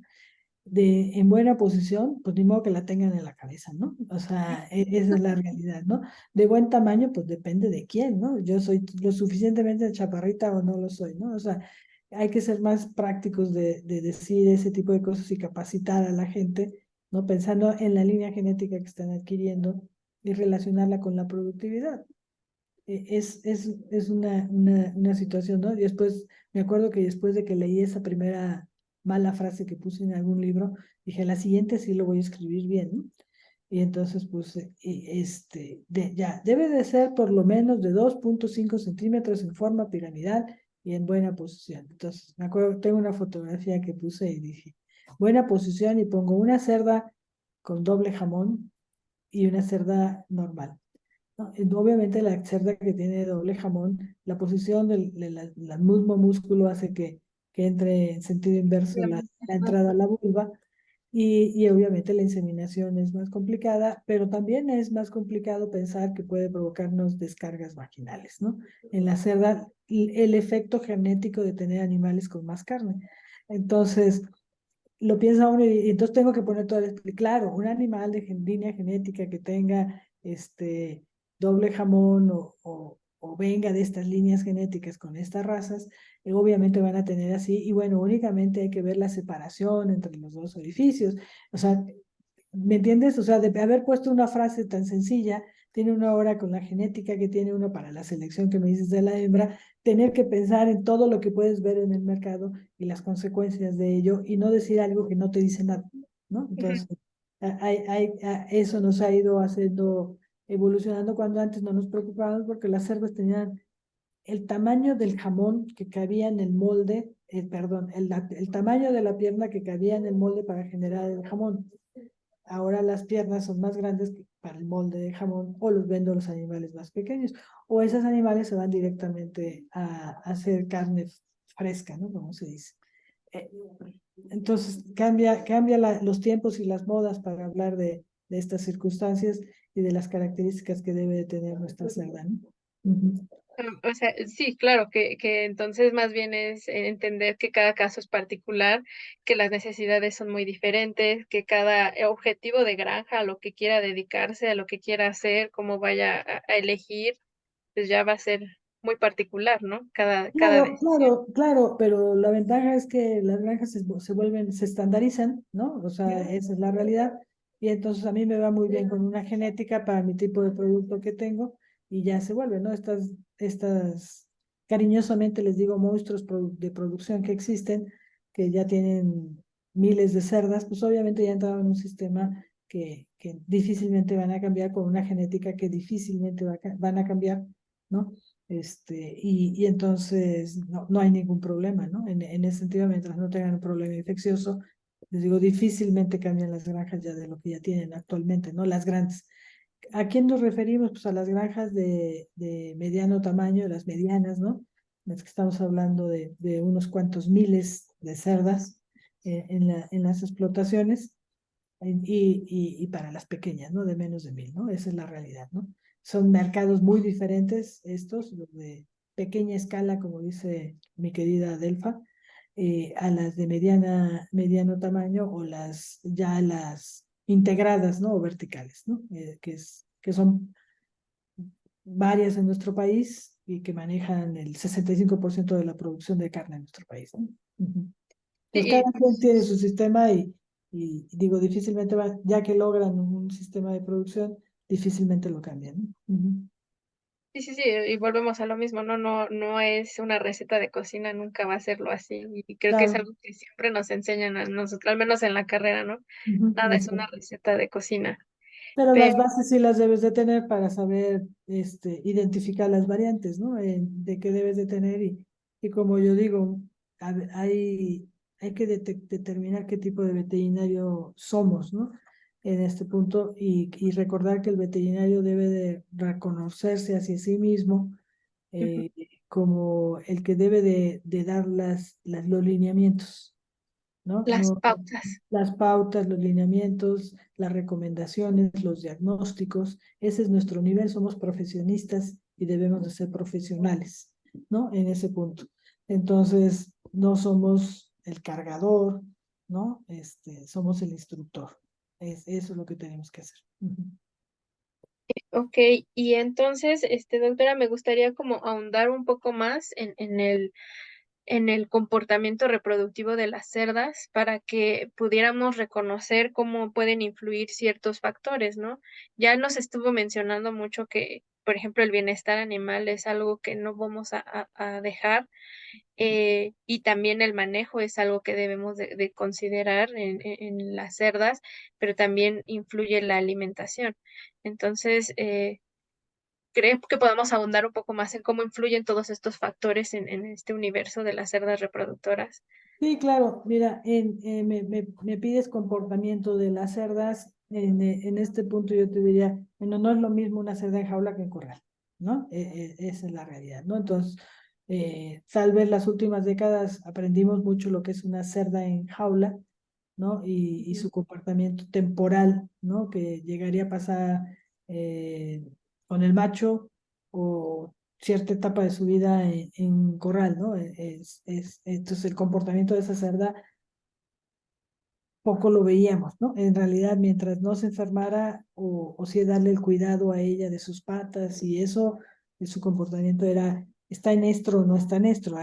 en buena posición, pues ni modo que la tengan en la cabeza, ¿no? O sea, esa es la realidad, ¿no? De buen tamaño, pues depende de quién, ¿no? Yo soy lo suficientemente chaparrita o no lo soy, ¿no? O sea, hay que ser más prácticos de decir ese tipo de cosas y capacitar a la gente, ¿no? Pensando en la línea genética que están adquiriendo y relacionarla con la productividad. Es una situación, ¿no? Y después, me acuerdo que después de que leí esa primera mala frase que puse en algún libro, dije, la siguiente sí lo voy a escribir bien, ¿no? Y entonces puse, ya, debe de ser por lo menos de 2,5 centímetros en forma piramidal y en buena posición. Entonces, me acuerdo, tengo una fotografía que puse y dije, buena posición y pongo una cerda con doble jamón y una cerda normal. ¿No? Y obviamente la cerda que tiene doble jamón, la posición del mismo músculo hace que entre en sentido inverso la entrada a la vulva y obviamente la inseminación es más complicada, pero también es más complicado pensar que puede provocarnos descargas vaginales, ¿no? En la cerda, el efecto genético de tener animales con más carne. Entonces, lo piensa uno y entonces tengo que poner todo claro, un animal de línea genética que tenga doble jamón o venga de estas líneas genéticas con estas razas, obviamente van a tener así, y bueno, únicamente hay que ver la separación entre los dos orificios. O sea, ¿me entiendes? O sea, de haber puesto una frase tan sencilla, tiene una hora con la genética que tiene uno para la selección que me dices de la hembra, tener que pensar en todo lo que puedes ver en el mercado y las consecuencias de ello y no decir algo que no te dice nada, ¿no? Entonces, eso nos ha ido haciendo, evolucionando cuando antes no nos preocupábamos porque las cerdas tenían el tamaño del jamón que cabía en el molde, perdón, el tamaño de la pierna que cabía en el molde para generar el jamón. Ahora las piernas son más grandes para el molde de jamón o los vendo a los animales más pequeños. O esos animales se van directamente a hacer carne fresca, ¿no? Como se dice. Eh, entonces cambia los tiempos y las modas para hablar de estas circunstancias y de las características que debe de tener nuestra cerda, ¿no? Ujú. O sea, sí, claro, que entonces más bien es entender que cada caso es particular, que las necesidades son muy diferentes, que cada objetivo de granja, a lo que quiera dedicarse, a lo que quiera hacer, cómo vaya a elegir, pues ya va a ser muy particular, ¿no? Cada Claro, decisión. claro, claro, pero la ventaja es que las granjas se vuelven, se estandarizan, ¿no? O sea, esa es la realidad. Y entonces a mí me va muy bien con una genética para mi tipo de producto que tengo y ya se vuelve, ¿no? Cariñosamente les digo monstruos de producción que existen, que ya tienen miles de cerdas, pues obviamente ya entraron en un sistema que difícilmente van a cambiar con una genética que difícilmente van a cambiar, ¿no? Y entonces no hay ningún problema, ¿no? En ese sentido, mientras no tengan un problema infeccioso, les digo, difícilmente cambian las granjas ya de lo que ya tienen actualmente, ¿no? Las grandes. ¿A quién nos referimos? Pues a las granjas de mediano tamaño, las medianas, ¿no? Las que estamos hablando de unos cuantos miles de cerdas en las explotaciones y para las pequeñas, ¿no? De menos de 1,000, ¿no? Esa es la realidad, ¿no? Son mercados muy diferentes estos, los de pequeña escala, como dice mi querida Delfa, a las de mediano tamaño o las integradas, ¿no? O verticales, ¿no? Que son varias en nuestro país y que manejan el 65% de la producción de carne en nuestro país, ¿no? Ujú. Pues Y, cada quien tiene su sistema y digo, difícilmente ya que logran un sistema de producción, difícilmente lo cambian, ¿no? Ujú. sí, sí, sí, y volvemos a lo mismo, no es una receta de cocina, nunca va a serlo así, y creo que es Claro. algo que siempre nos enseñan a nosotros, al menos en la carrera, ¿no? Ujú, Nada es una exacto. receta de cocina. Pero las Pero bases sí las debes de tener para saber identificar las variantes, ¿no? De qué debes de tener y como yo digo, hay que determinar qué tipo de veterinario somos, ¿no? En este punto y recordar que el veterinario debe de reconocerse hacia sí mismo ujú, eh, como el que debe de dar los lineamientos, ¿no? las No, pautas. las pautas, los lineamientos, las recomendaciones, los diagnósticos, ese es nuestro nivel, somos profesionistas y debemos de ser profesionales, ¿no? En ese punto. Entonces, no somos el cargador, ¿no? Somos el instructor. Eso es lo que tenemos que hacer. Ujú. Ok, y entonces, doctora, me gustaría como ahondar un poco más en el comportamiento reproductivo de las cerdas para que pudiéramos reconocer cómo pueden influir ciertos factores, ¿no? Ya nos estuvo mencionando mucho que, por ejemplo, el bienestar animal es algo que no vamos a dejar, y también el manejo es algo que debemos de considerar en las cerdas, pero también influye la alimentación. Entonces, creo que podamos ahondar un poco más en cómo influyen todos estos factores en este universo de las cerdas reproductoras. Sí, claro, mira, me pides comportamiento de las cerdas. En este punto yo te diría, bueno, no es lo mismo una cerda en jaula que en corral, ¿no? Esa es la realidad, ¿no? Entonces, tal vez las últimas décadas aprendimos mucho lo que es una cerda en jaula, ¿no? Y Ujú. su comportamiento temporal, ¿no? Que llegaría a pasar con el macho o cierta etapa de su vida en corral, ¿no? Entonces el comportamiento de esa cerda poco lo veíamos, ¿no? En realidad, mientras no se enfermara o sí darle el cuidado a ella de sus patas y eso, su comportamiento era, está en estro o no está en estro.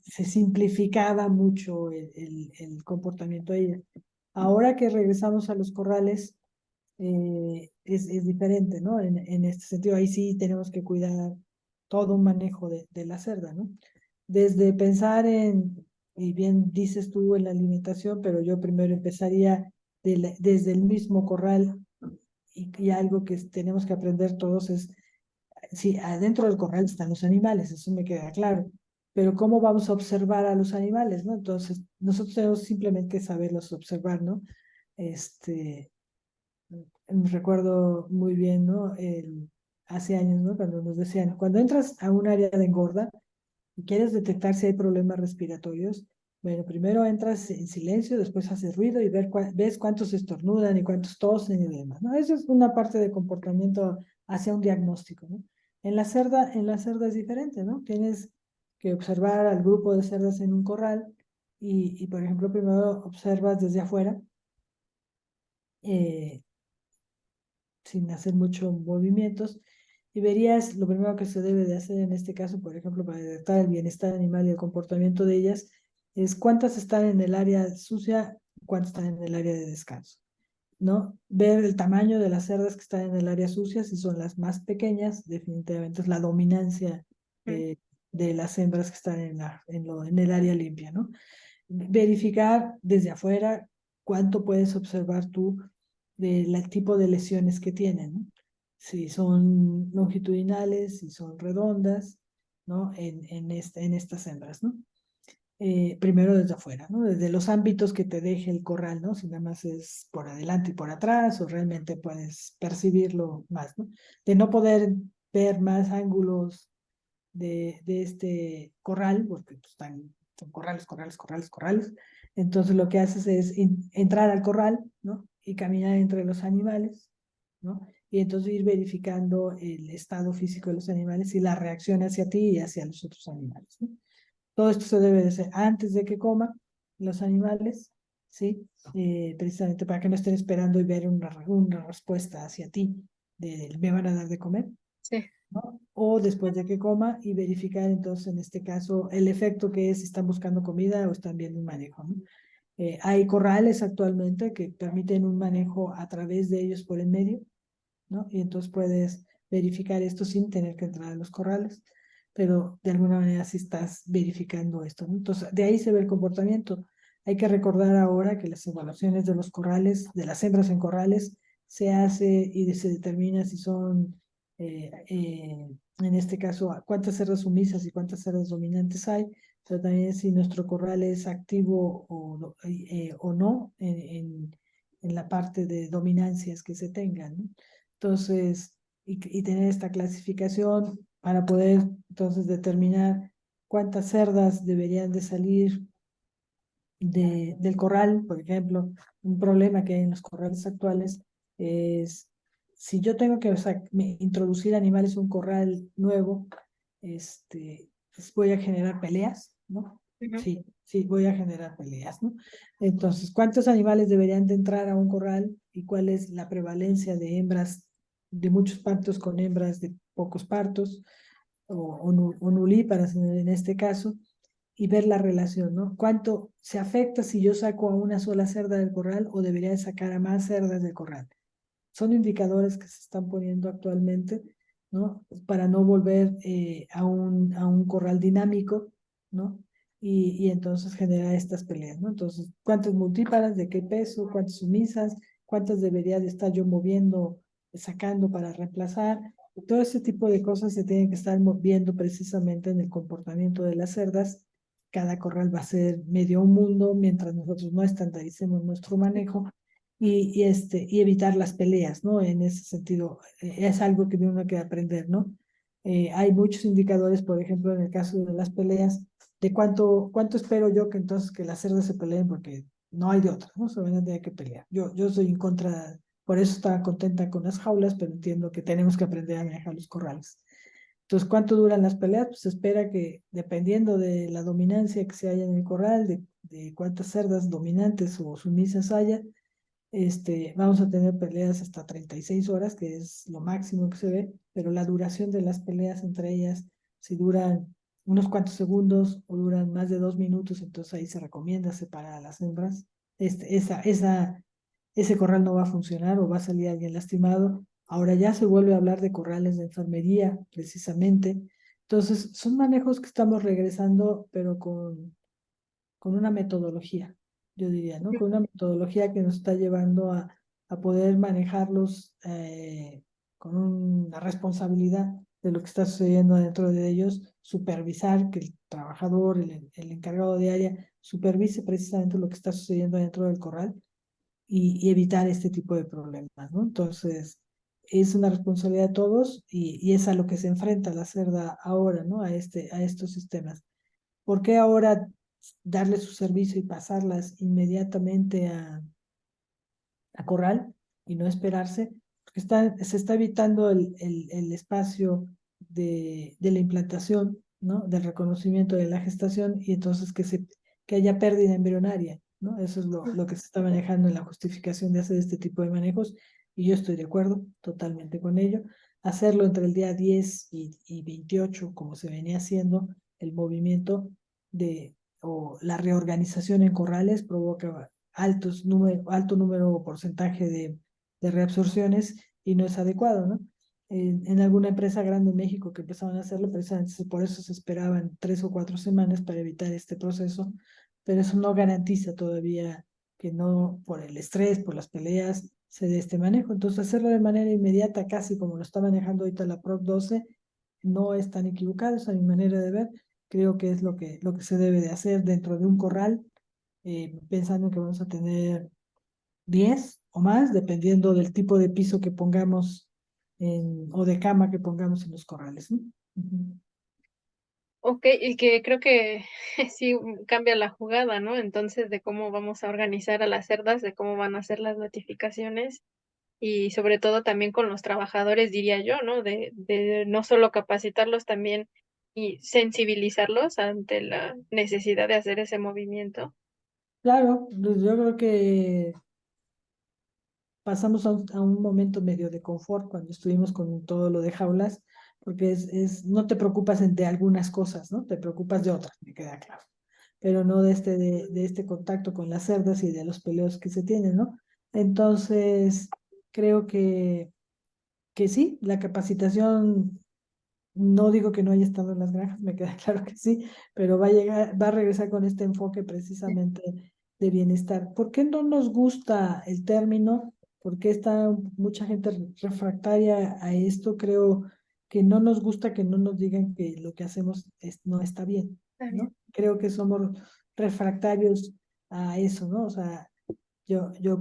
Se simplificaba mucho el comportamiento de ella. Ahora que regresamos a los corrales, es diferente, ¿no? En este sentido, ahí sí tenemos que cuidar todo un manejo de la cerda, ¿no? Desde pensar y bien dices tú en la alimentación, pero yo primero empezaría desde el mismo corral y algo que tenemos que aprender todos es, sí, adentro del corral están los animales, eso me queda claro, pero ¿cómo vamos a observar a los animales, no? Entonces, nosotros tenemos simplemente que saberlos observar, ¿no? Este, Recuerdo muy bien, ¿no? Hace años, ¿no? Cuando nos decían, cuando entras a un área de engorda, y quieres detectar si hay problemas respiratorios, bueno, primero entras en silencio, después haces ruido y ves cuántos estornudan y cuántos tosen y demás, ¿no? Eso es una parte de comportamiento hacia un diagnóstico, ¿no? En la cerda es diferente, ¿no? Tienes que observar al grupo de cerdas en un corral por ejemplo, primero observas desde afuera, eh, sin hacer muchos movimientos, y verías lo primero que se debe de hacer en este caso, por ejemplo, para detectar el bienestar animal y el comportamiento de ellas, es cuántas están en el área sucia, cuántas están en el área de descanso, ¿no? Ver el tamaño de las cerdas que están en el área sucia, si son las más pequeñas, definitivamente es la dominancia Mm. de las hembras que están en el área limpia, ¿no? Verificar desde afuera cuánto puedes observar tú del tipo de lesiones que tienen, ¿no? Si son longitudinales, si son redondas, ¿no? En estas hembras, ¿no? Primero desde afuera, ¿no? Desde los ámbitos que te deje el corral, ¿no? Si nada más es por adelante y por atrás, o realmente puedes percibirlo más, ¿no? De no poder ver más ángulos de este corral, porque pues, son corrales, corrales, corrales, corrales. Entonces lo que haces es entrar al corral, ¿no? Y caminar entre los animales, ¿no? Y entonces ir verificando el estado físico de los animales y la reacción hacia ti y hacia los otros animales, ¿no? Todo esto se debe de hacer antes de que coman los animales, ¿sí? Precisamente para que no estén esperando y ver una respuesta hacia ti de me van a dar de comer, Sí. ¿no? O después de que coma y verificar entonces en este caso el efecto que es si están buscando comida o están viendo un manejo, ¿no? Hay corrales actualmente que permiten un manejo a través de ellos por el medio, ¿no? Y entonces puedes verificar esto sin tener que entrar a los corrales, pero de alguna manera sí estás verificando esto, ¿no? Entonces, de ahí se ve el comportamiento. Hay que recordar ahora que las evaluaciones de los corrales, de las hembras en corrales, se hace y se determina si son, en este caso, cuántas cerdas sumisas y cuántas cerdas dominantes hay, pero también si nuestro corral es activo o no en la parte de dominancias que se tengan, ¿no? Entonces, y tener esta clasificación para poder entonces determinar cuántas cerdas deberían de salir del corral, por ejemplo. Un problema que hay en los corrales actuales es si yo tengo que, o sea, introducir animales en un corral nuevo, pues voy a generar peleas, ¿no? Ujú. Sí, sí, voy a generar peleas, ¿no? Entonces, ¿cuántos animales deberían de entrar a un corral y cuál es la prevalencia de hembras, de muchos partos con hembras de pocos partos o nulíparas en este caso? Y ver la relación, ¿no? ¿Cuánto se afecta si yo saco a una sola cerda del corral o debería de sacar a más cerdas del corral? Son indicadores que se están poniendo actualmente, ¿no? Para no volver a un corral dinámico, ¿no? Y entonces generar estas peleas, ¿no? Entonces, ¿cuántas multíparas, de qué peso, cuántas sumisas, cuántas debería de estar yo moviendo, sacando para reemplazar? Todo ese tipo de cosas se tienen que estar viendo precisamente en el comportamiento de las cerdas. Cada corral va a ser medio un mundo mientras nosotros no estandaricemos nuestro manejo y evitar las peleas, ¿no? En ese sentido, es algo que uno que aprender, ¿no? Hay muchos indicadores, por ejemplo, en el caso de las peleas, de cuánto espero yo que entonces que las cerdas se peleen, porque no hay de otra, ¿no? Se van a tener que pelear. Yo soy en contra, por eso estaba contenta con las jaulas, pero entiendo que tenemos que aprender a manejar los corrales. Entonces, ¿cuánto duran las peleas? Pues se espera que, dependiendo de la dominancia que se haya en el corral, de cuántas cerdas dominantes o sumisas haya, vamos a tener peleas hasta 36 horas, que es lo máximo que se ve, pero la duración de las peleas entre ellas, si duran unos cuantos segundos o duran más de 2 minutos, entonces ahí se recomienda separar a las hembras. Ese corral no va a funcionar o va a salir alguien lastimado. Ahora ya se vuelve a hablar de corrales de enfermería, precisamente. Entonces, son manejos que estamos regresando, pero con una metodología, yo diría, ¿no? Con una metodología que nos está llevando a poder manejarlos con una responsabilidad de lo que está sucediendo dentro de ellos, supervisar que el trabajador, el encargado de área, supervise precisamente lo que está sucediendo dentro del corral y evitar este tipo de problemas, ¿no? Entonces, es una responsabilidad de todos y es a lo que se enfrenta la cerda ahora, ¿no? A estos sistemas. ¿Por qué ahora darle su servicio y pasarlas inmediatamente a corral y no esperarse? Porque se está evitando el espacio de la implantación, ¿no? Del reconocimiento de la gestación y entonces que haya pérdida embrionaria, ¿no? Eso es lo que se está manejando en la justificación de hacer este tipo de manejos y yo estoy de acuerdo totalmente con ello. Hacerlo entre el día 10 y 28, como se venía haciendo, el movimiento o la reorganización en corrales provoca alto número o porcentaje de reabsorciones y no es adecuado, ¿no? En alguna empresa grande en México que empezaban a hacerlo, precisamente por eso se esperaban 3 o 4 semanas para evitar este proceso, pero eso no garantiza todavía que no, por el estrés, por las peleas, se dé este manejo. Entonces, hacerlo de manera inmediata, casi como lo está manejando ahorita la PROC 12, no es tan equivocado, es a mi manera de ver. Creo que es lo que se debe de hacer dentro de un corral, pensando que vamos a tener 10 o más, dependiendo del tipo de piso que pongamos o de cama que pongamos en los corrales, ¿no? Ujú. Okey, y que creo que sí, cambia la jugada, ¿no? Entonces, de cómo vamos a organizar a las cerdas, de cómo van a ser las notificaciones y sobre todo también con los trabajadores, diría yo, ¿no? De no solo capacitarlos, también y sensibilizarlos ante la necesidad de hacer ese movimiento. Claro, pues yo creo que pasamos a un momento medio de confort cuando estuvimos con todo lo de jaulas, porque no te preocupas de algunas cosas, ¿no? Te preocupas de otras, me queda claro, pero no de este contacto con las cerdas y de los peleos que se tienen, ¿no? Entonces, creo que sí, la capacitación, no digo que no haya estado en las granjas, me queda claro que sí, pero va a regresar con este enfoque precisamente de bienestar. ¿Por qué no nos gusta el término? ¿Por qué está mucha gente refractaria a esto? Creo que no nos gusta que no nos digan que lo que hacemos no está bien, Está bien. ¿no? Creo que somos refractarios a eso, ¿no? O sea,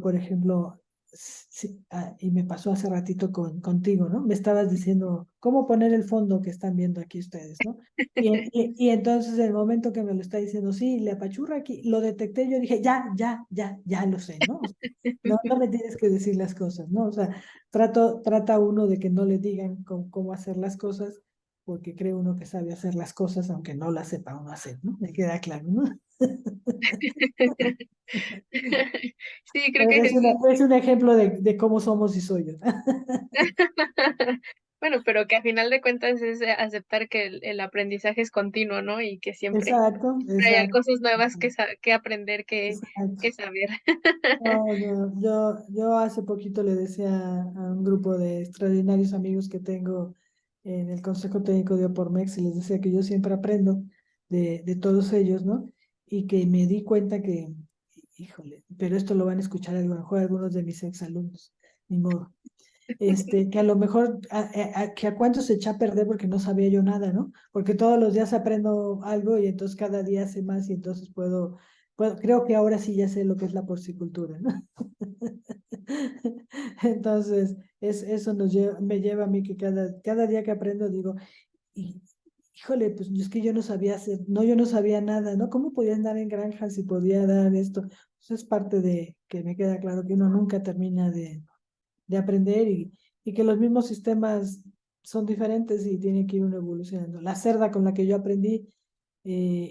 por ejemplo, sí, y me pasó hace ratito contigo, ¿no? Me estabas diciendo cómo poner el fondo que están viendo aquí ustedes, ¿no? Y entonces el momento que me lo está diciendo, sí, le apachurra aquí, lo detecté, yo dije, ya lo sé, ¿no? O sea, no me tienes que decir las cosas, ¿no? O sea, trata uno de que no le digan cómo hacer las cosas, porque cree uno que sabe hacer las cosas, aunque no las sepa uno hacer, ¿no? Me queda claro, ¿no? Sí, creo que Es un ejemplo de cómo somos y soy yo. bueno, pero que a final de cuentas es aceptar que el aprendizaje es continuo, ¿no? Y que Exacto, siempre hay exacto, cosas nuevas que aprender, exacto. que saber. No, yo hace poquito le decía a un grupo de extraordinarios amigos que tengo en el Consejo Técnico de Opormex y les decía que yo siempre aprendo de todos ellos, ¿no? Y que me di cuenta que, híjole, pero esto lo van a escuchar a lo mejor algunos de mis exalumnos, ni modo. Que a lo mejor, que a cuánto se echa a perder porque no sabía yo nada, ¿no? Porque todos los días aprendo algo y entonces cada día sé más y entonces creo que ahora sí ya sé lo que es la porcicultura, ¿no? Entonces, eso me lleva a mí que cada día que aprendo digo, "Hí- híjole, pues es que yo no sabía hacer, no, yo no sabía nada, ¿no? ¿Cómo podía andar en granjas si podía dar esto? Eso es parte de que me queda claro que uno nunca termina de aprender y que los mismos sistemas son diferentes y tiene que ir uno evolucionando. La cerda con la que yo aprendí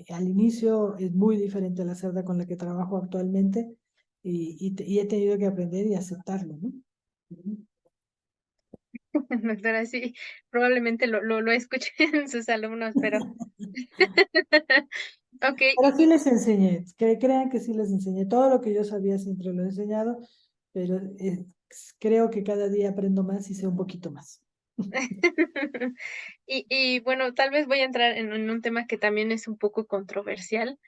al inicio es muy diferente a la cerda con la que trabajo actualmente y he tenido que aprender y aceptarlo, ¿no? Ujú. Doctora, sí, probablemente lo escuché en sus alumnos, pero okey, Pero sí les enseñé, que crean que sí les enseñé. Todo lo que yo sabía siempre lo he enseñado, pero creo que cada día aprendo más y sé un poquito más. y bueno, tal vez voy a entrar en un tema que también es un poco controversial,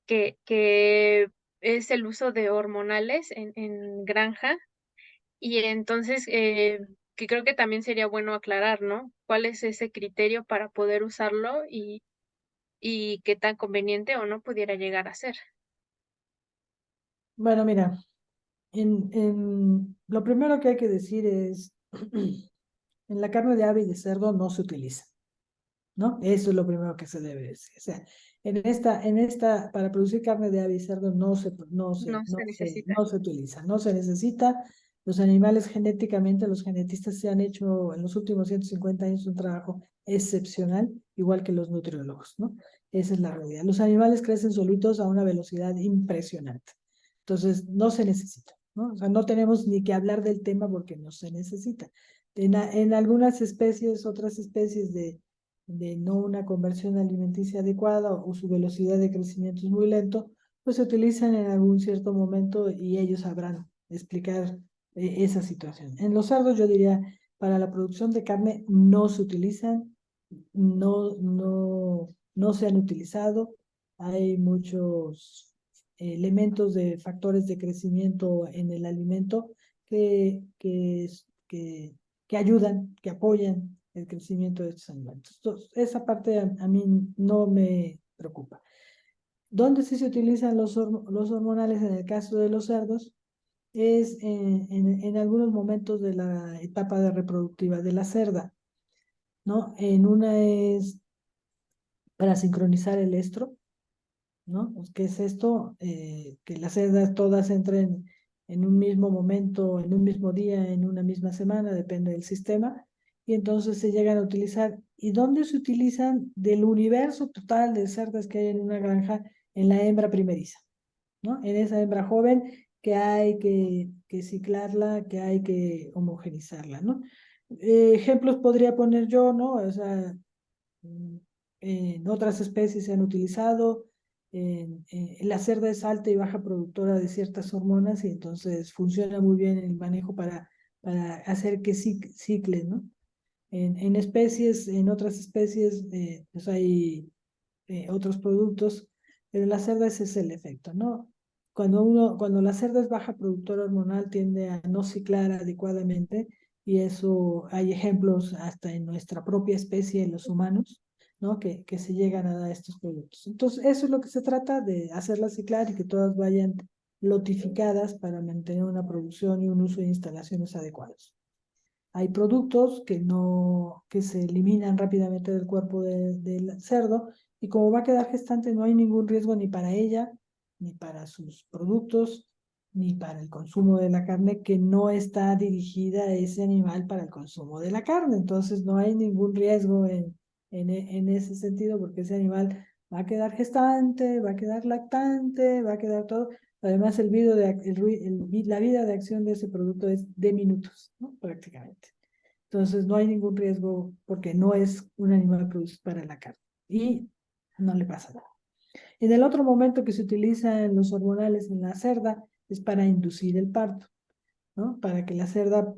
que es el uso de hormonales en granja. Y entonces, que creo que también sería bueno aclarar, ¿no? ¿Cuál es ese criterio para poder usarlo y qué tan conveniente o no pudiera llegar a ser? Bueno, mira, lo primero que hay que decir es, en la carne de ave y de cerdo no se utiliza, ¿no? Eso es lo primero que se debe decir. O sea, para producir carne de ave y cerdo No se necesita. no se utiliza, no se necesita. Los animales genéticamente, los genetistas se han hecho en los últimos 150 años un trabajo excepcional, igual que los nutriólogos, ¿no? Esa es la realidad. Los animales crecen solitos a una velocidad impresionante. Entonces, no se necesita, ¿no? O sea, no tenemos ni que hablar del tema porque no se necesita. En algunas especies, otras especies de no una conversión alimenticia adecuada o su velocidad de crecimiento es muy lento, pues se utilizan en algún cierto momento y ellos sabrán explicar esa situación. En los cerdos yo diría, para la producción de carne no se utilizan, no se han utilizado. Hay muchos elementos de factores de crecimiento en el alimento que ayudan, que apoyan el crecimiento de estos animales. Entonces, esa parte a mí no me preocupa. ¿Dónde sí se utilizan los hormonales en el caso de los cerdos? Es en algunos momentos de la etapa de reproductiva de la cerda, ¿no? En una es para sincronizar el estro, ¿no? Pues, ¿qué es esto? Que las cerdas todas entren en un mismo momento, en un mismo día, en una misma semana, depende del sistema, y entonces se llegan a utilizar. ¿Y dónde se utilizan? Del universo total de cerdas que hay en una granja, en la hembra primeriza, ¿no? En esa hembra joven que hay que ciclarla, que hay que homogenizarla, ¿no? Ejemplos podría poner yo, ¿no? O sea, mm, en otras especies se han utilizado. La cerda es alta y baja productora de ciertas hormonas y entonces funciona muy bien el manejo para hacer que ciclen, ¿no? En otras especies, pues hay otros productos, pero la cerda ese es el efecto, ¿no? Cuando la cerda es baja productora hormonal tiende a no ciclar adecuadamente y eso hay ejemplos hasta en nuestra propia especie, en los humanos, ¿no? Que se llegan a dar estos productos. Entonces, eso es lo que se trata de hacerlas ciclar y que todas vayan lotificadas para mantener una producción y un uso de instalaciones adecuados. Hay productos que se eliminan rápidamente del cuerpo del cerdo y como va a quedar gestante no hay ningún riesgo ni para ella, ni para sus productos, ni para el consumo de la carne que no está dirigida a ese animal para el consumo de la carne. Entonces no hay ningún riesgo en ese sentido, porque ese animal va a quedar gestante, va a quedar lactante, va a quedar todo. Además, la vida de acción de ese producto es de minutos, ¿no? Prácticamente. Entonces, no hay ningún riesgo porque no es un animal producido para la carne y no le pasa nada. En el otro momento que se utilizan los hormonales en la cerda es para inducir el parto, ¿no? Para que la cerda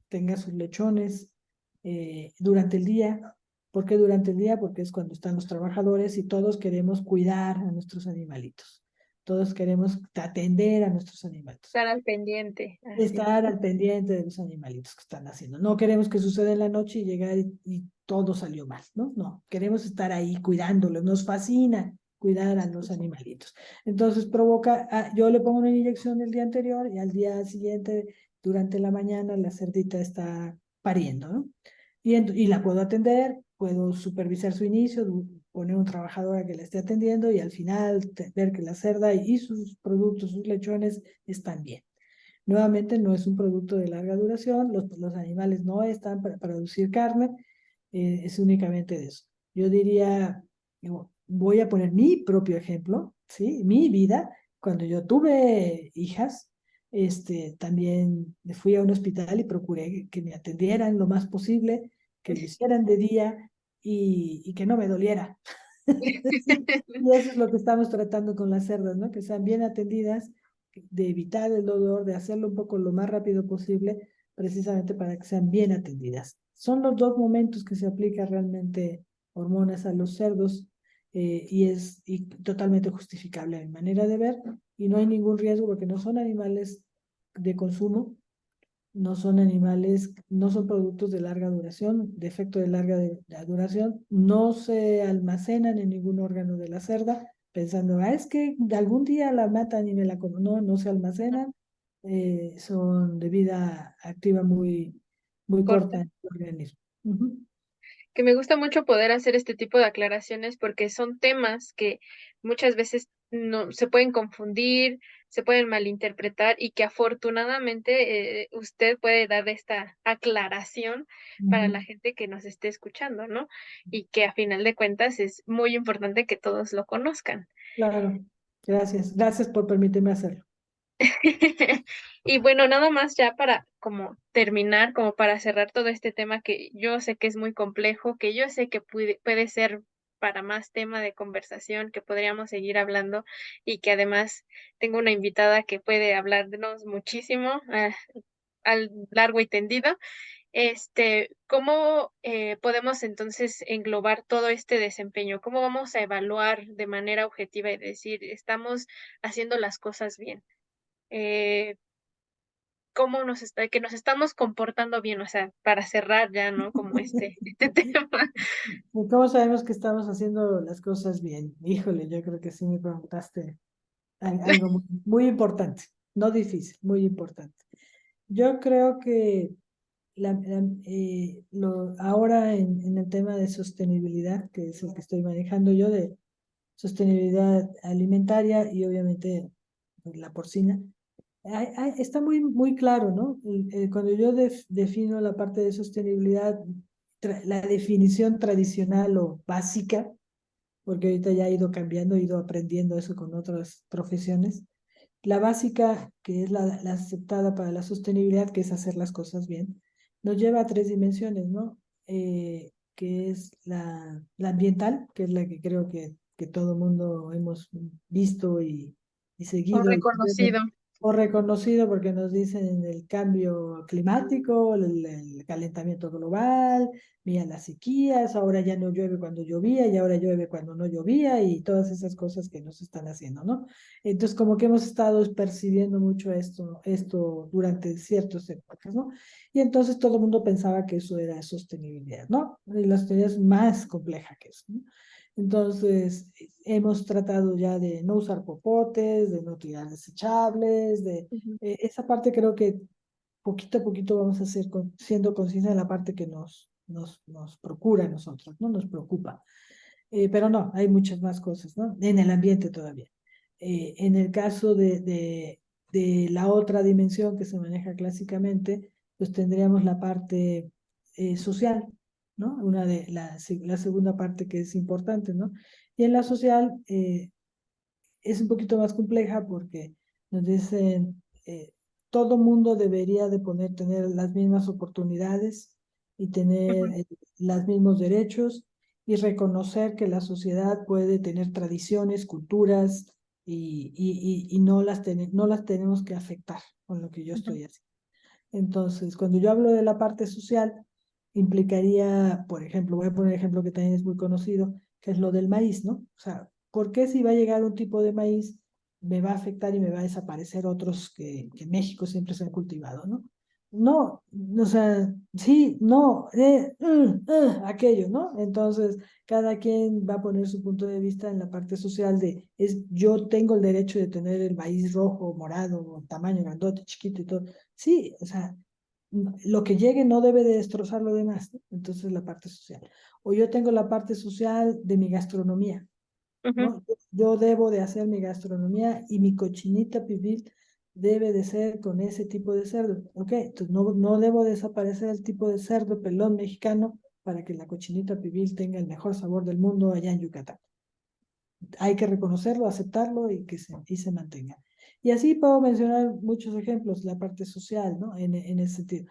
tenga sus lechones durante el día. ¿Por qué durante el día? Porque es cuando están los trabajadores y todos queremos cuidar a nuestros animalitos. Todos queremos atender a nuestros animalitos. Estar al pendiente, así. Estar al pendiente de los animalitos que están haciendo. No queremos que suceda en la noche y llegar y todo salió mal, ¿no? No, queremos estar ahí cuidándolos. Nos fascina cuidar a los animalitos. Entonces provoca, yo le pongo una inyección el día anterior y al día siguiente, durante la mañana, la cerdita está pariendo, ¿no? Y la puedo atender, puedo supervisar su inicio, poner un trabajador a que la esté atendiendo y al final ver que la cerda y sus productos, sus lechones están bien. Nuevamente, no es un producto de larga duración, los animales no están para producir carne, es únicamente de eso. Yo diría, voy a poner mi propio ejemplo, ¿sí? Mi vida, cuando yo tuve hijas, también fui a un hospital y procuré que me atendieran lo más posible, que lo hicieran de día y que no me doliera. Sí, y eso es lo que estamos tratando con las cerdas, ¿no? Que sean bien atendidas, de evitar el dolor, de hacerlo un poco lo más rápido posible, precisamente para que sean bien atendidas. Son los dos momentos que se aplica realmente hormonas a los cerdos y totalmente justificable a mi manera de ver y no hay ningún riesgo porque no son animales de consumo, no son animales, no son productos de larga duración, de efecto de duración, no se almacenan en ningún órgano de la cerda, pensando, es que algún día la matan y me la como. No, no se almacenan, son de vida activa muy Corta. corta en el organismo. Ujú. Que me gusta mucho poder hacer este tipo de aclaraciones porque son temas que muchas veces no se pueden confundir, se pueden malinterpretar y que afortunadamente usted puede dar esta aclaración para la Ujú. gente que nos esté escuchando, ¿no? Y que a final de cuentas es muy importante que todos lo conozcan. Claro, gracias. Gracias por permitirme hacerlo. Y bueno, nada más ya para como terminar, como para cerrar todo este tema que yo sé que es muy complejo, que yo sé que puede ser para más tema de conversación, que podríamos seguir hablando y que además tengo una invitada que puede hablarnos muchísimo al largo y tendido. ¿Cómo podemos entonces englobar todo este desempeño? ¿Cómo vamos a evaluar de manera objetiva y decir, estamos haciendo las cosas bien? Eh, cómo que nos estamos comportando bien, o sea, para cerrar ya, ¿no? Como este tema. ¿Y cómo sabemos que estamos haciendo las cosas bien? Híjole, yo creo que sí me preguntaste algo muy importante, no difícil, muy importante. Yo creo que ahora en el tema de sostenibilidad, que es el que estoy manejando yo, de sostenibilidad alimentaria y obviamente pues, la porcina, está muy claro, ¿no? Cuando yo defino la parte de sostenibilidad, la definición tradicional o básica, porque ahorita ya he ido cambiando, he ido aprendiendo eso con otras profesiones. La básica, que es la aceptada para la sostenibilidad, que es hacer las cosas bien, nos lleva a tres dimensiones, ¿no? Que es la ambiental, que es la que creo que todo mundo hemos visto y O seguido reconocido. o reconocido porque nos dicen el cambio climático, el calentamiento global, mira las sequías, ahora ya no llueve cuando llovía y ahora llueve cuando no llovía y todas esas cosas que nos están haciendo, ¿no? Entonces, como que hemos estado percibiendo mucho esto durante ciertas épocas, ¿no? Y entonces todo el mundo pensaba que eso era sostenibilidad, ¿no? Y la sostenibilidad es más compleja que eso, ¿no? Entonces, hemos tratado ya de no usar popotes, de no tirar desechables, Ujú. esa parte creo que poquito a poquito vamos a ser siendo conscientes de la parte que nos procura a nosotros, ¿no? Nos preocupa. Pero no, hay muchas más cosas, ¿no? En el ambiente todavía. En el caso de la otra dimensión que se maneja clásicamente, pues tendríamos la parte social, ¿no? Una de la segunda parte que es importante, ¿no? Y en la social es un poquito más compleja porque nos dicen, todo mundo debería de tener las mismas oportunidades y tener Ujú, los mismos derechos y reconocer que la sociedad puede tener tradiciones, culturas y no las tenemos que afectar con lo que yo ujú, estoy haciendo. Entonces, cuando yo hablo de la parte social, implicaría, por ejemplo, voy a poner un ejemplo que también es muy conocido, que es lo del maíz, ¿no? O sea, ¿por qué si va a llegar un tipo de maíz me va a afectar y me va a desaparecer otros que en México siempre se han cultivado, ¿no? No, o sea, sí, no, aquello, ¿no? Entonces, cada quien va a poner su punto de vista en la parte social yo tengo el derecho de tener el maíz rojo, morado, tamaño grandote, chiquito y todo. Sí, o sea, lo que llegue no debe de destrozar lo demás, ¿no? Entonces la parte social. O yo tengo la parte social de mi gastronomía, ujú, ¿no? Yo debo de hacer mi gastronomía y mi cochinita pibil debe de ser con ese tipo de cerdo, ¿ok? Entonces no debo desaparecer el tipo de cerdo pelón mexicano para que la cochinita pibil tenga el mejor sabor del mundo allá en Yucatán. Hay que reconocerlo, aceptarlo y se mantenga. Y así puedo mencionar muchos ejemplos, la parte social, ¿no? En ese sentido.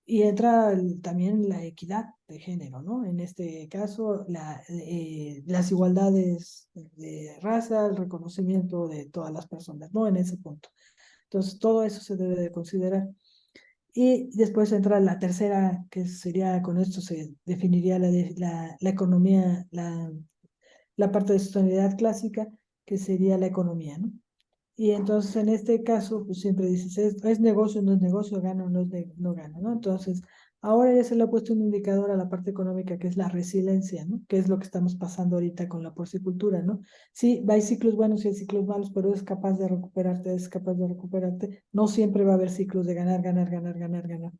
Y entra también la equidad de género, ¿no? En este caso, las igualdades de raza, el reconocimiento de todas las personas, ¿no? En ese punto. Entonces, todo eso se debe de considerar. Y después entra la tercera, que sería, con esto se definiría la economía, la parte de sostenibilidad clásica, que sería la economía, ¿no? Y entonces en este caso, pues siempre dices, es negocio, no es negocio, gana o no, no gana, ¿no? Entonces, ahora ya se le ha puesto un indicador a la parte económica que es la resiliencia, ¿no? Que es lo que estamos pasando ahorita con la porcicultura, ¿no? Sí, hay ciclos buenos y hay ciclos malos, pero es capaz de recuperarte, es capaz de recuperarte. No siempre va a haber ciclos de ganar, ganar, ganar, ganar, ganar.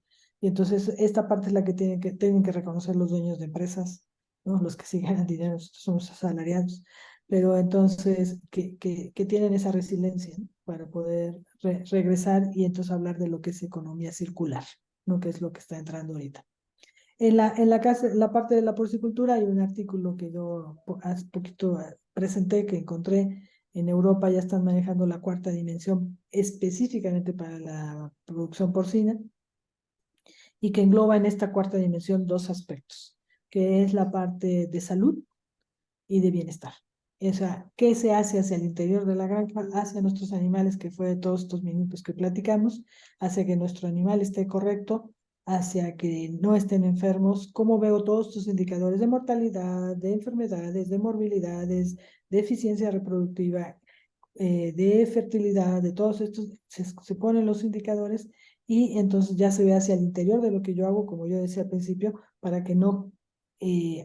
Y entonces esta parte es la que tienen que reconocer los dueños de empresas, ¿no? Los que sí ganan dinero, nosotros somos asalariados, pero entonces que tienen esa resiliencia, ¿no? Para poder regresar y entonces hablar de lo que es economía circular, ¿no? Que es lo que está entrando ahorita. En la parte de la porcicultura hay un artículo que yo hace poquito presenté, que encontré en Europa ya están manejando la cuarta dimensión específicamente para la producción porcina y que engloba en esta cuarta dimensión dos aspectos, que es la parte de salud y de bienestar. O sea, ¿qué se hace hacia el interior de la granja, hacia nuestros animales, que fue de todos estos minutos que platicamos, hacia que nuestro animal esté correcto, hacia que no estén enfermos? ¿Cómo veo todos estos indicadores de mortalidad, de enfermedades, de morbilidades, de eficiencia reproductiva, de fertilidad, de todos estos? Se ponen los indicadores y entonces ya se ve hacia el interior de lo que yo hago, como yo decía al principio, para que no eh,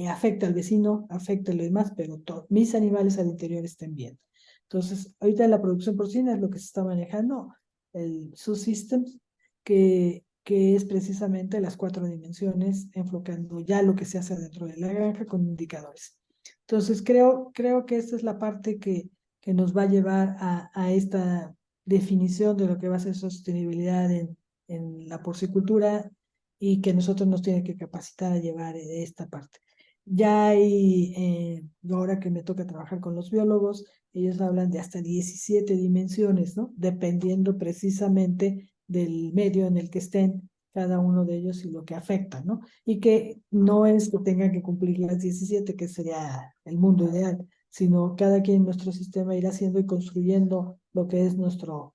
afecte al vecino, afecte a los demás, pero mis animales al interior estén bien. Entonces, ahorita en la producción porcina es lo que se está manejando, el subsystems, que es precisamente las cuatro dimensiones, enfocando ya lo que se hace dentro de la granja con indicadores. Entonces, creo que esta es la parte que nos va a llevar a esta definición de lo que va a ser sostenibilidad en la porcicultura y que nosotros nos tiene que capacitar a llevar esta parte. Ya hay, ahora que me toca trabajar con los biólogos, ellos hablan de hasta 17 dimensiones, ¿no? Dependiendo precisamente del medio en el que estén cada uno de ellos y lo que afecta, ¿no? Y que no es que tengan que cumplir las 17, que sería el mundo ideal, sino cada quien en nuestro sistema irá haciendo y construyendo lo que es nuestro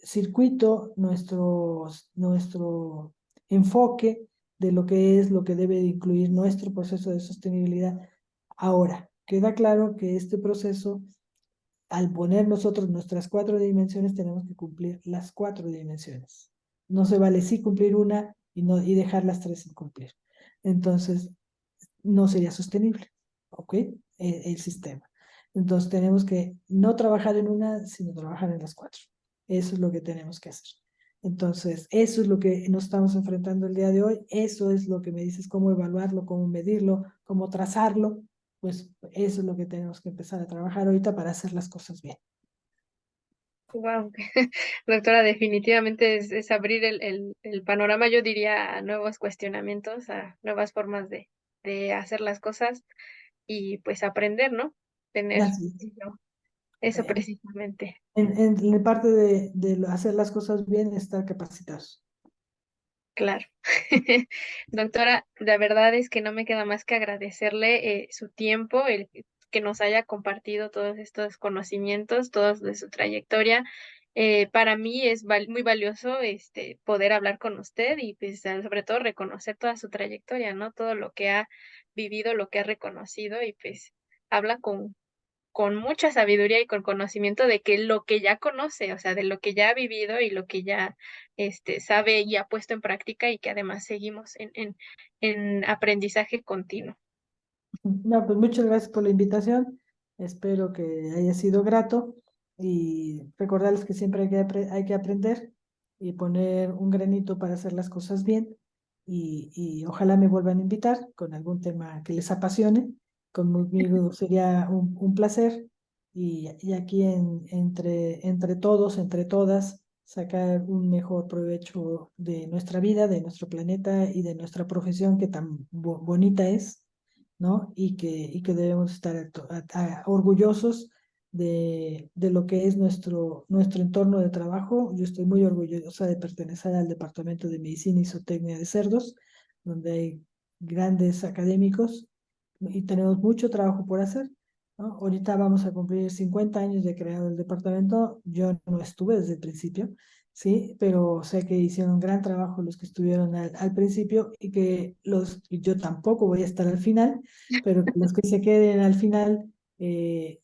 circuito, nuestro enfoque de lo que es lo que debe de incluir nuestro proceso de sostenibilidad. Ahora, queda claro que este proceso, al poner nosotros nuestras cuatro dimensiones, tenemos que cumplir las cuatro dimensiones. No se vale sí cumplir una y dejar las tres sin cumplir. Entonces, no sería sostenible, ¿ok? El sistema. Entonces tenemos que no trabajar en una, sino trabajar en las cuatro. Eso es lo que tenemos que hacer. Entonces, eso es lo que nos estamos enfrentando el día de hoy. Eso es lo que me dices, cómo evaluarlo, cómo medirlo, cómo trazarlo. Pues eso es lo que tenemos que empezar a trabajar ahorita para hacer las cosas bien. Wow, doctora, definitivamente es abrir el panorama, yo diría, a nuevos cuestionamientos, a nuevas formas de hacer las cosas y pues aprender, ¿no? Tener Así es. eso En, precisamente. en la parte de hacer las cosas bien, estar capacitados. Claro. Doctora, la verdad es que no me queda más que agradecerle su tiempo, el que nos haya compartido todos estos conocimientos, todos de su trayectoria. Para mí es muy valioso poder hablar con usted y pues sobre todo reconocer toda su trayectoria, ¿no? Todo lo que ha vivido, lo que ha reconocido y pues habla con mucha sabiduría y con conocimiento de que lo que ya conoce, o sea, de lo que ya ha vivido y lo que ya sabe y ha puesto en práctica y que además seguimos en aprendizaje continuo. No, pues muchas gracias por la invitación. Espero que haya sido grato y recordarles que siempre hay que aprender y poner un granito para hacer las cosas bien. Y ojalá me vuelvan a invitar con algún tema que les apasione. Conmigo sería un placer. Y aquí entre todos, entre todas, sacar un mejor provecho de nuestra vida, de nuestro planeta y de nuestra profesión que tan bonita es, ¿no? Y que debemos estar orgullosos de lo que es nuestro entorno de trabajo. Yo estoy muy orgullosa de pertenecer al Departamento de Medicina y Zootecnia de Cerdos, donde hay grandes académicos y tenemos mucho trabajo por hacer, ¿no? Ahorita vamos a cumplir 50 años de creado el departamento. Yo no estuve desde el principio, sí, pero sé que hicieron un gran trabajo los que estuvieron al principio y yo tampoco voy a estar al final, pero que los que se queden al final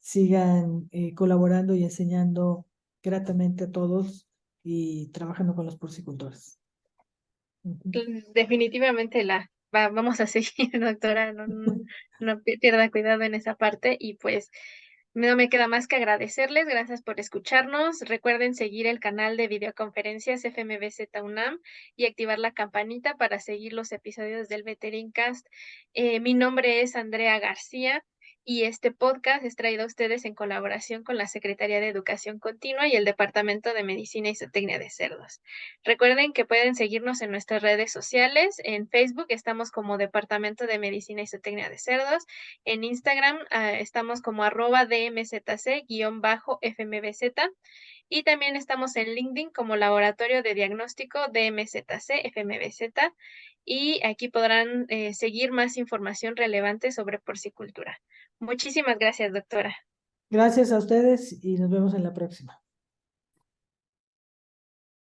sigan colaborando y enseñando gratamente a todos y trabajando con los porcicultores. Ujú. Definitivamente vamos a seguir, doctora, no pierda cuidado en esa parte y pues no me queda más que agradecerles, gracias por escucharnos. Recuerden seguir el canal de videoconferencias FMBZ UNAM y activar la campanita para seguir los episodios del Veterincast. Mi nombre es Andrea García y este podcast es traído a ustedes en colaboración con la Secretaría de Educación Continua y el Departamento de Medicina y Zootecnia de Cerdos. Recuerden que pueden seguirnos en nuestras redes sociales. En Facebook estamos como Departamento de Medicina y Zootecnia de Cerdos. En Instagram estamos como @dmzc_fmbz. Y también estamos en LinkedIn como Laboratorio de Diagnóstico DMZC FMBZ. Y aquí podrán seguir más información relevante sobre porcicultura. Muchísimas gracias, doctora. Gracias a ustedes y nos vemos en la próxima.